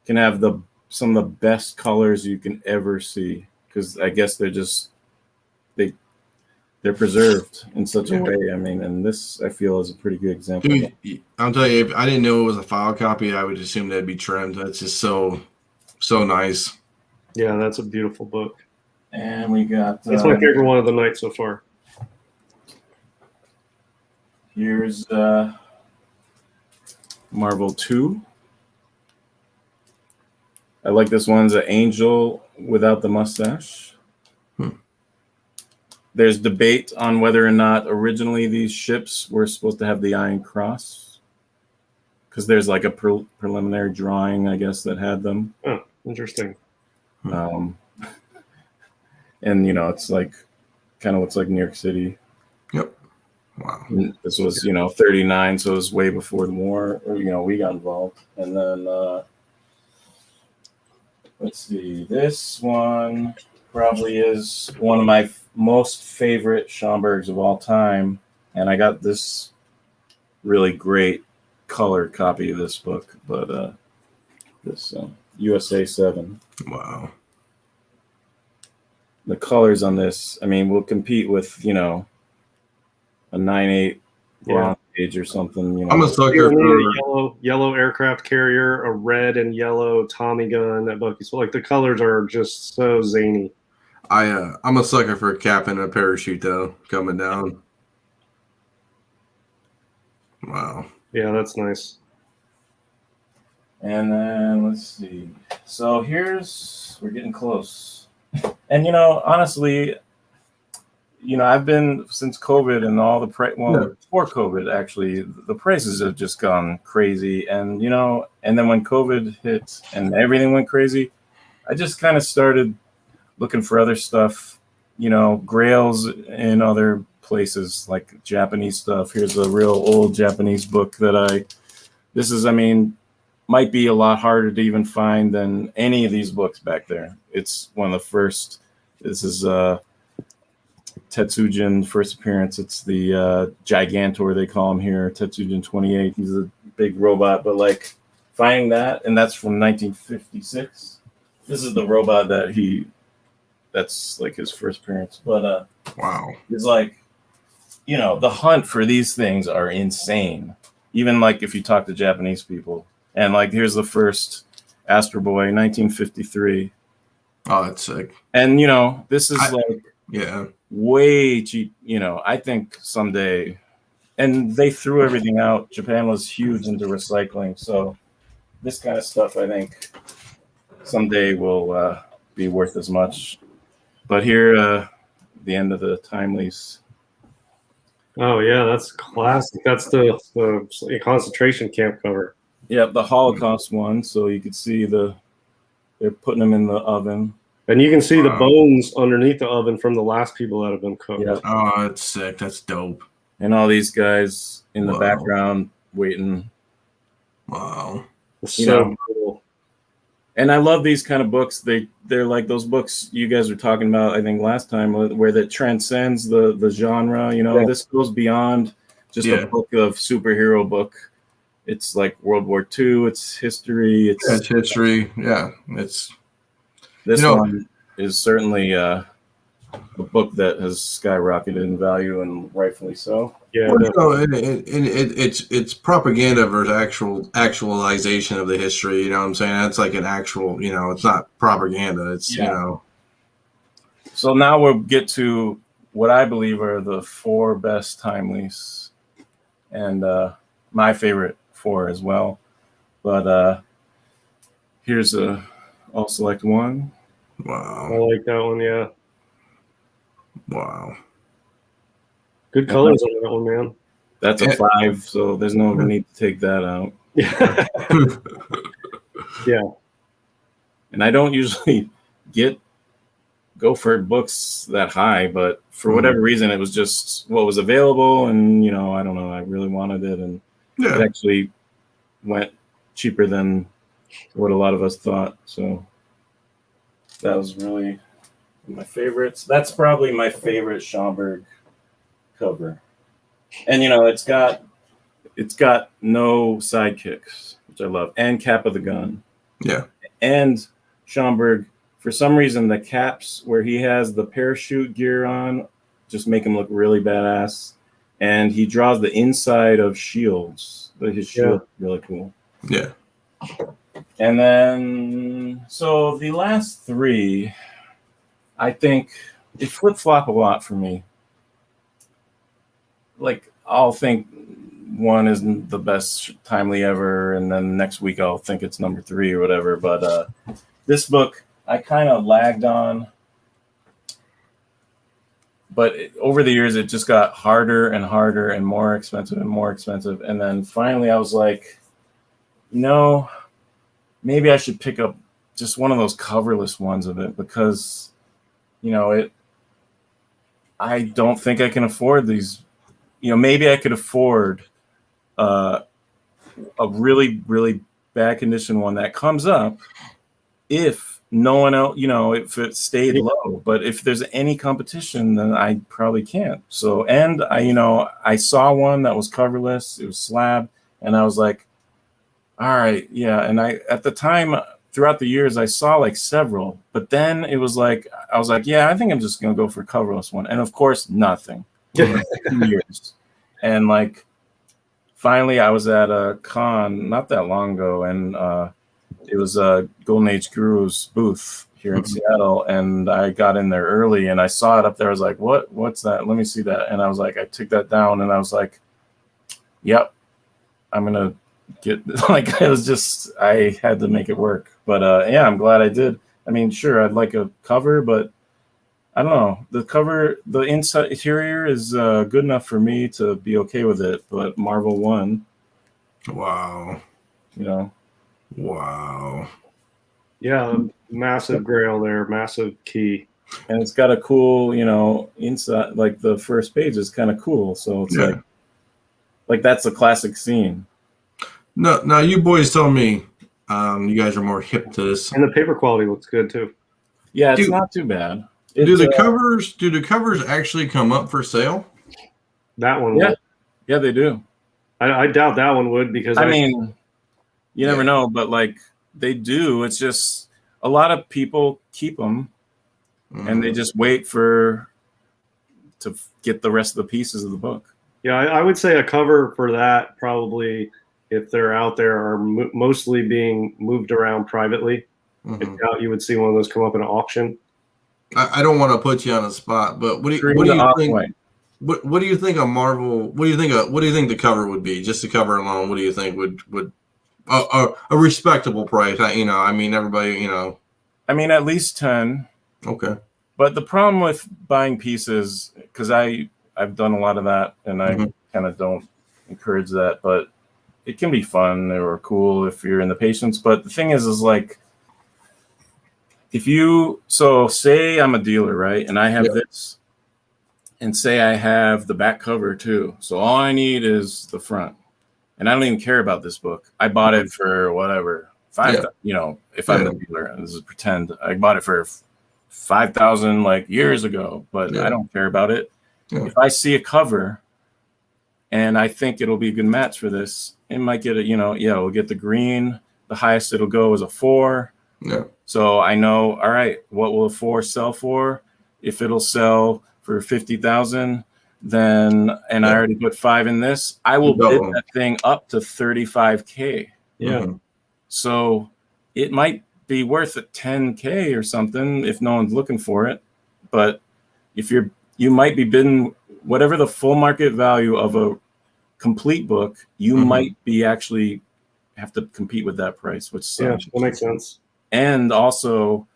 can have some of the best colors you can ever see, because I guess they're preserved in such a way. I mean, and this I feel is a pretty good example. Dude, I'll tell you, if I didn't know it was a file copy, I would assume that'd be trimmed. That's just so nice. Yeah, that's a beautiful book. And we got That's my favorite one of the night so far. Here's Marvel 2. I like this one's an angel without the mustache. There's debate on whether or not originally these ships were supposed to have the Iron Cross, because there's like a preliminary drawing, I guess, that had them. Oh, interesting. And it's like kind of looks like New York City. Yep. Wow. And this was 39, so it was way before the war, or we got involved. And then let's see, this one probably is one of my most favorite Schomburgs of all time, and I got this really great color copy of this book, but this USA 7. Wow. The colors on this, I mean, will compete with a 9/8 bronze age or something. I'm a sucker for yellow aircraft carrier, a red and yellow Tommy gun. That Bucky. So like the colors are just so zany. I'm a sucker for a cap and a parachute though coming down. Wow. Yeah, that's nice. And then let's see. So we're getting close. And honestly, I've been since COVID and all the before COVID actually, the prices have just gone crazy. And and then when COVID hit and everything went crazy, I just kind of started looking for other stuff, Grails in other places, like Japanese stuff. Here's a real old Japanese book might be a lot harder to even find than any of these books back there. It's one of the first. This is Tetsujin first appearance. It's the Gigantor, they call him here, Tetsujin 28. He's a big robot, but like finding that, and that's from 1956. This is the robot that's like his first appearance. But wow. It's like, the hunt for these things are insane. Even like if you talk to Japanese people. And like here's the first Astro Boy, 1953. Oh, that's sick. And this is way cheap. I think someday, and they threw everything out. Japan was huge into recycling, so this kind of stuff I think someday will be worth as much. But here, the end of the time lease. Oh yeah, that's classic. That's the concentration camp cover. Yeah, the Holocaust one. So you could see they're putting them in the oven. And you can see the bones underneath the oven from the last people that have been cooked. Yeah. Oh, that's sick. That's dope. And all these guys in the background waiting. Wow. So cool. And I love these kind of books. They're like those books you guys were talking about, I think last time, where that transcends the genre. This goes beyond just a book of superhero book. It's like World War II. It's history. It's history. Yeah, it's this one is certainly a book that has skyrocketed in value, and rightfully so. Yeah, it's propaganda versus actualization of the history. You know what I'm saying? It's like an actual. It's not propaganda. It's So now we'll get to what I believe are the 4 best time lease, and my favorite 4 as well. But here's I'll select one. Wow. I like that one. Yeah. Wow. Good colors on that one, man. That's a 5, so there's no need to take that out. Yeah. Yeah. And I don't usually go for books that high, but for whatever reason, it was just what was available, and I don't know, I really wanted it, and it actually went cheaper than what a lot of us thought. So that was really my favorites. That's probably my favorite Schomburg cover. And it's got no sidekicks, which I love, and cap of the gun. Yeah. And Schomburg, for some reason, the caps where he has the parachute gear on just make him look really badass. And he draws the inside of shields. His shield is really cool. Yeah. And then, so the last three, I think they flip-flop a lot for me. Like, I'll think one isn't the best timely ever, and then next week I'll think it's number 3 or whatever. But this book I kind of lagged on. But over the years, it just got harder and harder and more expensive and more expensive. And then finally I was like, maybe I should pick up just one of those coverless ones of it because, I don't think I can afford these. Maybe I could afford a really, really bad condition one that comes up if no one else, if it stayed low. But if there's any competition, then I probably can't. So, and I saw one that was coverless. It was Slab, and I was like, all right, yeah. And at the time, throughout the years, I saw like several, but then it was like, I was like, yeah, I think I'm just going to go for a coverless one. And of course, nothing. 2 years. And like, finally I was at a con not that long ago, and it was a Golden Age Guru's booth here in Seattle. And I got in there early and I saw it up there. I was like, what's that? Let me see that. And I was like, I took that down and I was like, yep, I'm going to get like, it was just, I had to make it work. But yeah, I'm glad I did. I mean, sure, I'd like a cover, but I don't know. The cover, the interior is good enough for me to be okay with it. But Marvel won. Wow. Wow. Yeah, massive grail there, massive key. And it's got a cool, inside, like the first page is kind of cool. So it's like that's a classic scene. No, now you boys tell me, you guys are more hip to this. And the paper quality looks good too. Yeah, it's not too bad. Do the covers actually come up for sale? That one Yeah. will. Yeah, they do. I doubt that one would because I mean, you never know, but like they do. It's just a lot of people keep them and they just wait to get the rest of the pieces of the book. Yeah, I would say a cover for that probably, if they're out there, are mostly being moved around privately. I doubt you would see one of those come up in an auction. I don't want to put you on the spot, but what do you think? What do you think a Marvel? What do you think the cover would be? Just the cover alone, what do you think would a respectable price? I mean, everybody, I mean, at least 10. Okay. But the problem with buying pieces, because I've done a lot of that, and I kind of don't encourage that, but it can be fun or cool if you're in the patience. But the thing is like, so say I'm a dealer, right? And I have this, and say I have the back cover too. So all I need is the front. And I don't even care about this book. I bought it for whatever, if I'm the dealer, this is pretend. I bought it for $5,000 like years ago, but I don't care about it. Yeah. If I see a cover and I think it'll be a good match for this, it might get we'll get the green. The highest it'll go is a 4. Yeah. So I know, all right, what will a 4 sell for? If it'll sell for 50,000, then, and I already put 5 in this, I will bid that thing up to 35K. Yeah. So it might be worth a 10K or something if no one's looking for it. But if you might be bidding whatever the full market value of a complete book, you might be actually have to compete with that price, which that makes sense. And also,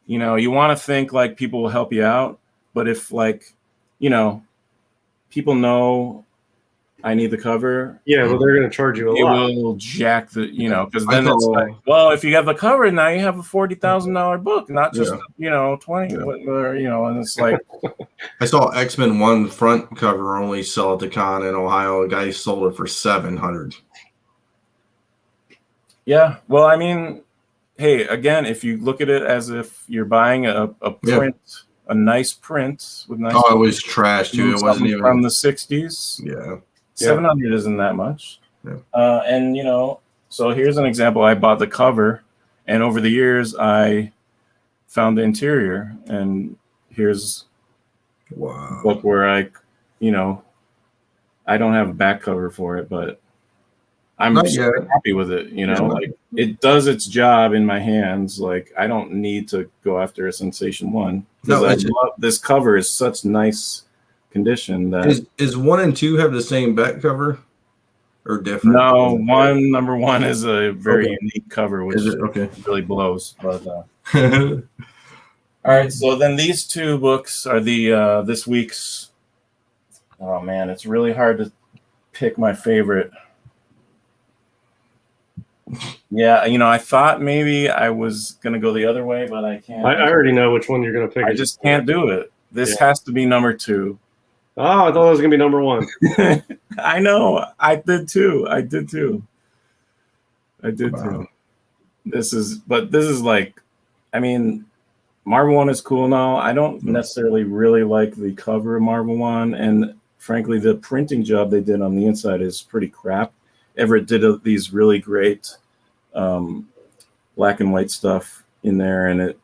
you want to think like people will help you out, but if people know I need the cover. Yeah, well, they're going to charge you a lot. It will jack the, because then it's like, well, if you have the cover, now you have a $40,000 book, not just, 20, and it's like. I saw X-Men 1 front cover only sell at the con in Ohio. A guy sold it for $700. Yeah. Well, I mean, hey, again, if you look at it as if you're buying a print, a nice print with nice. Oh, it was trash too. It wasn't even from the 60s. Yeah. 700 isn't that much. Yeah. And so here's an example. I bought the cover, and over the years I found the interior, and here's a book where I don't have a back cover for it, but I'm super happy with it. Like it does its job in my hands. Like I don't need to go after a Sensation 1 because this cover is such nice condition that is 1 and 2 have the same back cover or different? No, number 1 is a very unique cover, which really blows. But all right, so then these 2 books are the this week's. Oh man, it's really hard to pick my favorite. Yeah, I thought maybe I was gonna go the other way, but I can't. I already know which one you're gonna pick. I just can't do it. This has to be number 2. Oh, I thought it was gonna be number 1. I know. I did too. This is like, I mean, Marvel 1 is cool now. I don't necessarily really like the cover of Marvel 1, and frankly, the printing job they did on the inside is pretty crap. Everett did these really great black and white stuff in there, and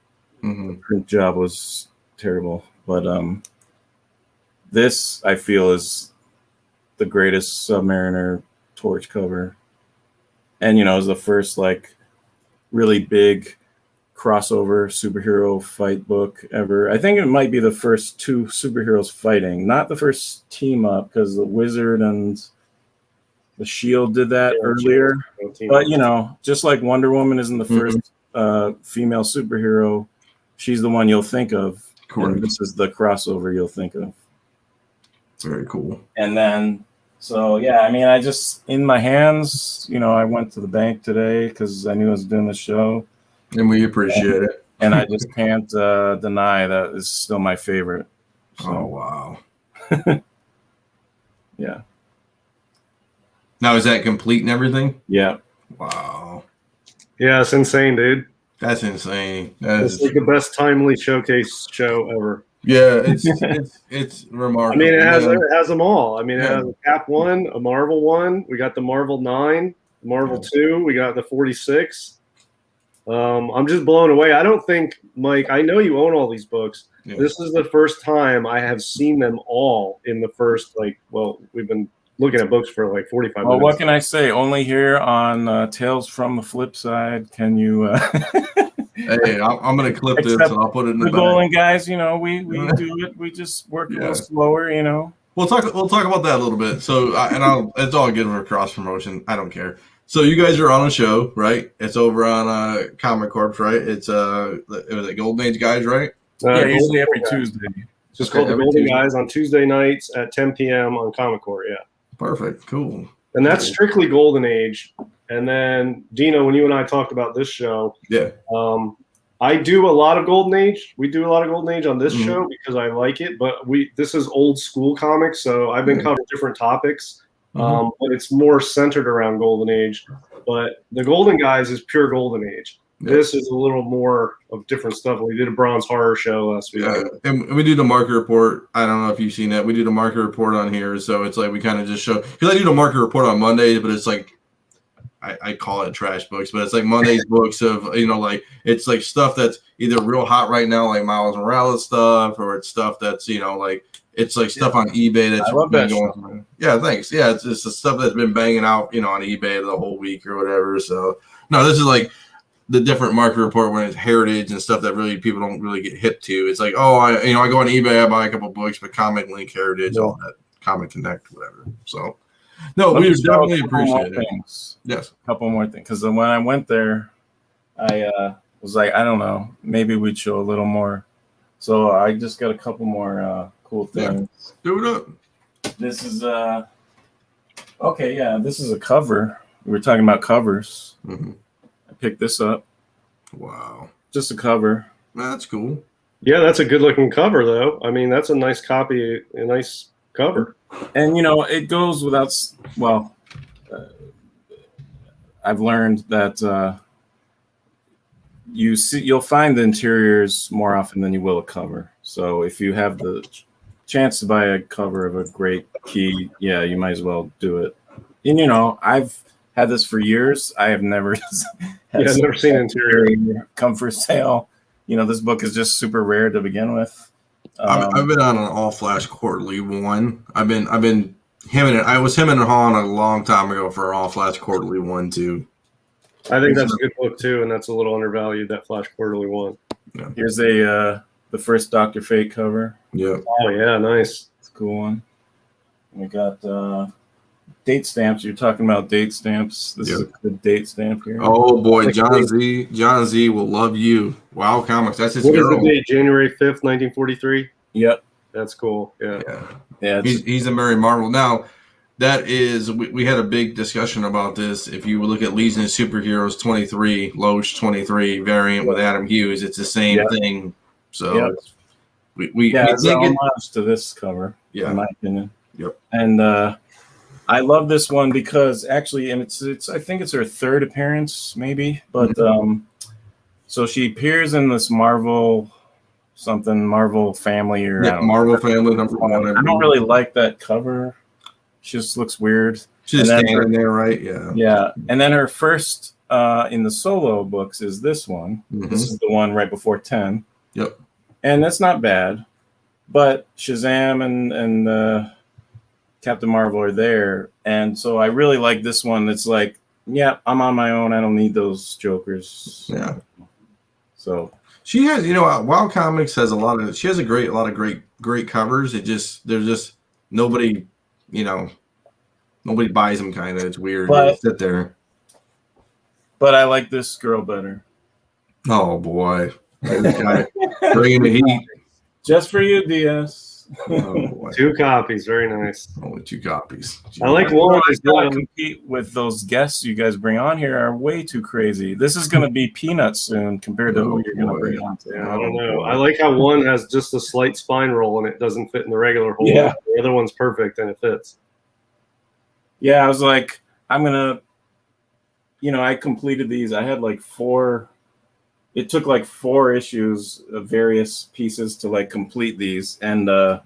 the print job was terrible. But this, I feel, is the greatest Submariner Torch cover. And, it was the first, like, really big crossover superhero fight book ever. I think it might be the first 2 superheroes fighting, not the first team up, because the Wizard and the Shield did that earlier. But, just like Wonder Woman isn't the first female superhero, she's the one you'll think of. And this is the crossover you'll think of. Very cool. And then, so yeah, I mean, I just, in my hands, I went to the bank today because I knew I was doing the show. And we appreciate it. And I just can't deny that it's still my favorite. So. Oh, wow. Yeah. Now, is that complete and everything? Yeah. Wow. Yeah, it's insane, dude. That's insane. It's like the best timely showcase show ever. Yeah, it's remarkable. I mean, it has them all. I mean, it has a Cap 1, a Marvel 1. We got the Marvel 9, Marvel 2. We got the 46. I'm just blown away. I don't think, Mike, I know you own all these books. Yeah. This is the first time I have seen them all in the first, we've been looking at books for like 45 minutes. Well, what can I say? Only here on Tales from the Flipside can you... Hey, I'm going to clip this and I'll put it in the back. Golden guys, we do it. We just work a little slower, We'll talk about that a little bit. So, it's all good for cross promotion. I don't care. So you guys are on a show, right? It's over on Comic Corp, right? It's it was the Golden Age guys, right? Usually every Tuesday. It's just called the Golden Guys on Tuesday nights at 10 p.m. on Comic Corp. Yeah. Perfect. Cool. And that's strictly Golden Age. And then Dino, when you and I talked about this show, I do a lot of Golden Age. We do a lot of Golden Age on this show because I like it. But this is old school comics, so I've been covering different topics. But it's more centered around Golden Age. But the Golden Guys is pure Golden Age. This is a little more of different stuff. We did a Bronze Horror show last week. Yeah, and we do the market report. I don't know if you've seen that. We do the market report on here. So it's like we kind of just show, because I do the market report on Mondays, but it's like, I call it trash books, but it's like Monday's books of, it's like stuff that's either real hot right now, like Miles Morales stuff, or it's stuff that's, it's like stuff on eBay that's been going through. Yeah, thanks. Yeah, it's just the stuff that's been banging out, on eBay the whole week or whatever. So, no, this is like the different market report when it's heritage and stuff that really people don't really get hip to. It's like, I go on eBay, I buy a couple books, but Comic Link, Heritage, all that, Comic Connect, whatever. So, no, we definitely appreciate it. Yes. A couple more things. Because when I went there, I was like, I don't know, maybe we'd show a little more. So I just got a couple more cool things. Yeah. Do it up. This is this is a cover. We were talking about covers. Mm-hmm. I picked this up. Wow. Just a cover. That's cool. Yeah, that's a good looking cover, though. I mean, that's a nice copy, a nice cover. And, it goes without, I've learned that you'll find the interiors more often than you will a cover. So if you have the chance to buy a cover of a great key, yeah, you might as well do it. And I've had this for years. I have never I've never seen interior come for sale. This book is just super rare to begin with. I've been on an all flash quarterly one. I was hemming and hawing a long time ago for an all flash quarterly one too. I think that's a good book too, and that's a little undervalued. That Flash quarterly one. Yeah. Here's the first Dr. Fate cover. Yeah. Oh yeah, nice. It's a cool one. We got date stamps. You're talking about date stamps. This is a good date stamp here. Oh boy, John Z will love you. Wow Comics. That's his girl. What is the date? January 5th, 1943. Yep. That's cool. Yeah. He's a Mary Marvel. Now, that is, we had a big discussion about this. If you look at Legion of Superheroes 23, Loach 23 variant with Adam Hughes, it's the same thing. So we it's an homage to this cover, in my opinion. Yep. And I love this one because actually, and it's I think it's her third appearance, maybe. But so she appears in this Marvel family or Marvel family number one. I don't really like that cover. She just looks weird. She's standing there, right? Yeah. Yeah. And then her first in the solo books is this one. Mm-hmm. This is the one right before 10. Yep. And that's not bad. But Shazam and Captain Marvel are there. And so I really like this one. It's like, yeah, I'm on my own. I don't need those jokers. Yeah. So she has, Wild Comics has a lot of great covers. There's just nobody, nobody buys them kind of. It's weird. They sit there. But I like this girl better. Oh boy. This guy bringing the heat. Just for you, DS. Oh, 2 copies, very nice. Only 2 copies. I like one. I compete with those guests you guys bring on here are way too crazy. This is going to be peanuts soon compared to who you're going to bring on. Yeah, I don't know. I like how one has just a slight spine roll and it doesn't fit in the regular hole. Yeah. The other one's perfect and it fits. Yeah, I was like, I'm going to, I completed these. I had like 4. It took like 4 issues of various pieces to complete these. And I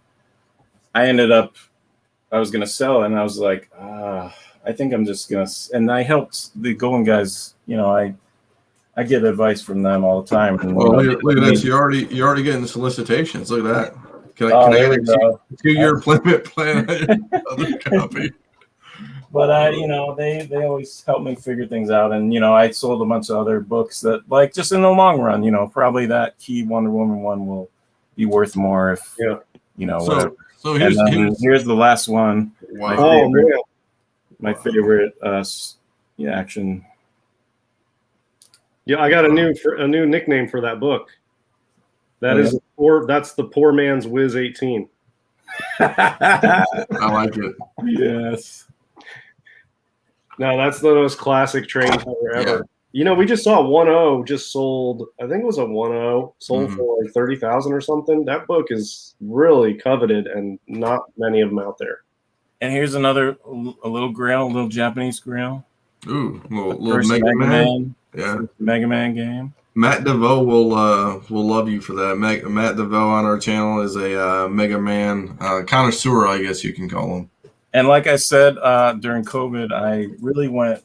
was going to sell it and I was like, I think I'm just going to, and I helped the Golden guys, I get advice from them all the time. And, look at this. You're already getting solicitations. Look at that. Can I get a 2-year payment plan on your other copy? But they always help me figure things out, and I sold a bunch of other books that, just in the long run, probably that key Wonder Woman one will be worth more if whatever. So here's the last one. Wow. My favorite action. Yeah, I got a new nickname for that book. That's the poor man's Wiz 18. I like it. Yes. No, that's the most classic train cover ever. We just saw 1.0 just sold. I think it was a 1.0 sold for like 30,000 or something. That book is really coveted, and not many of them out there. And here's a little Grail, a little Japanese Grail. Ooh, little Mega Man. Yeah, Mega Man game. Matt DeVoe will love you for that. Matt DeVoe on our channel is a Mega Man connoisseur, I guess you can call him. And like I said, during COVID, I really went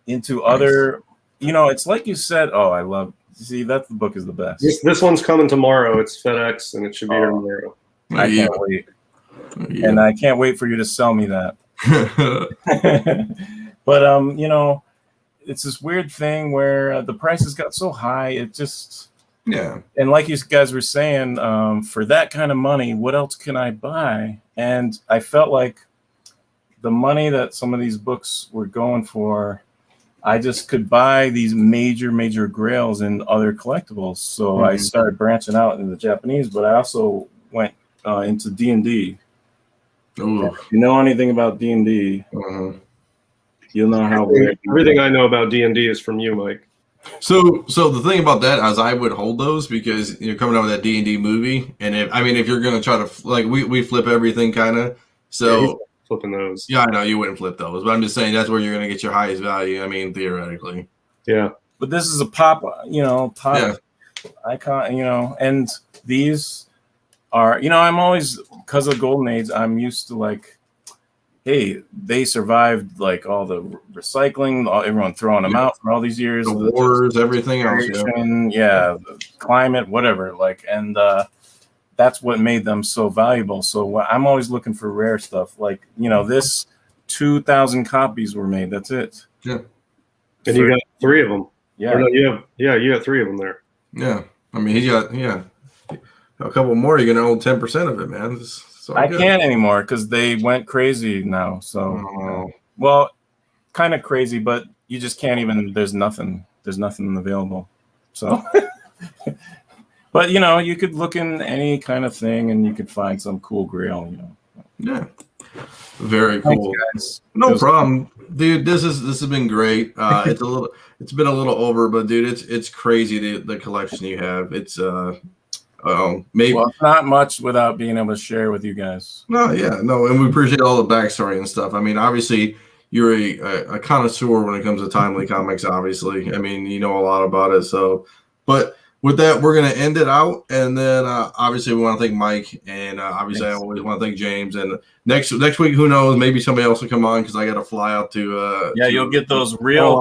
into other, it's like you said, that the book is the best. This one's coming tomorrow. It's FedEx, and it should be here tomorrow. I can't wait. Yeah. And I can't wait for you to sell me that. But, it's this weird thing where the prices got so high, it just... Yeah. And like you guys were saying, for that kind of money, what else can I buy? And I felt like the money that some of these books were going for, I just could buy these major grails in other collectibles. So I started branching out into the Japanese, but I also went into D&D. If you know anything about D&D, you'll know how everything I know about D&D is from you, Mike. So the thing about that is I would hold those because you're coming out with that D&D movie, and if you're gonna try to we flip everything kind of, so flipping those. Yeah, I know you wouldn't flip those, but I'm just saying that's where you're going to get your highest value. I mean, theoretically. Yeah. But this is a pop icon, and these are, I'm always, because of Golden Age, I'm used to like, hey, they survived like all the recycling, everyone throwing them out for all these years, The wars, everything else, the climate, whatever, like, and that's what made them so valuable. So I'm always looking for rare stuff, like, this 2,000 copies were made. That's it. Yeah. And you got 3 of them. Yeah. Or no, you got 3 of them there. Yeah. I mean, he's got, a couple more. You're going to own 10% of it, man. I can't anymore because they went crazy now. So, well, kind of crazy, but you just can't even, there's nothing available. So, but, you could look in any kind of thing and you could find some cool grail, Yeah. Very cool. Thanks, guys. No problem, dude. This has been great. It's been a little over, but dude, it's crazy the collection you have. It's maybe not much without being able to share with you guys. No, and we appreciate all the backstory and stuff. I mean, obviously you're a connoisseur when it comes to timely comics. Obviously, I mean, you know a lot about it. So, but with that, we're going to end it out. And then obviously we want to thank Mike. And obviously Thanks. I always want to thank James. And next week, who knows, maybe somebody else will come on because I got to fly out to you'll get those real.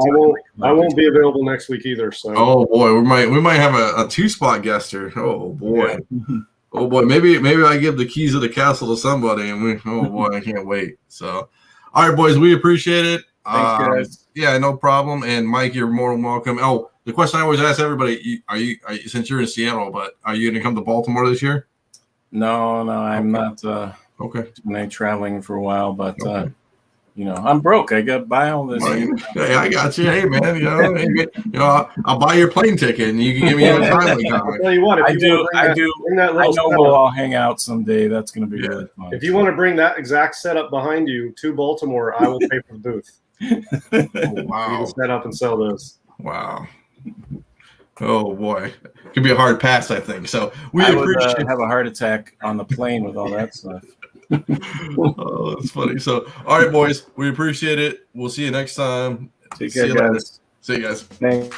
I won't be available next week either. So oh boy, we might have a 2-spot guester. Oh boy. Yeah. Oh boy, maybe I give the keys of the castle to somebody, and oh boy, I can't wait. So, all right, boys, we appreciate it. Thanks, guys. Yeah, no problem. And Mike, you're more than welcome. Oh, the question I always ask everybody: Are you since you're in Seattle, but are you going to come to Baltimore this year? No, I'm not. Okay. I'm traveling for a while, but I'm broke. I got to buy all this. Hey, I got you. Hey, man, I'll buy your plane ticket, and you can give me a timely I'll comic. tell you what, I do. I know we'll all hang out someday. That's going to be really fun. If you want to bring that exact setup behind you to Baltimore, I will pay for the booth. Oh, wow. You can set up and sell those. Wow. Oh boy, could be a hard pass, I think. So we I would appreciate have a heart attack on the plane with all that stuff. Oh, that's funny. So, all right, boys, we appreciate it. We'll see you next time. Take care, guys. See you guys. Thanks.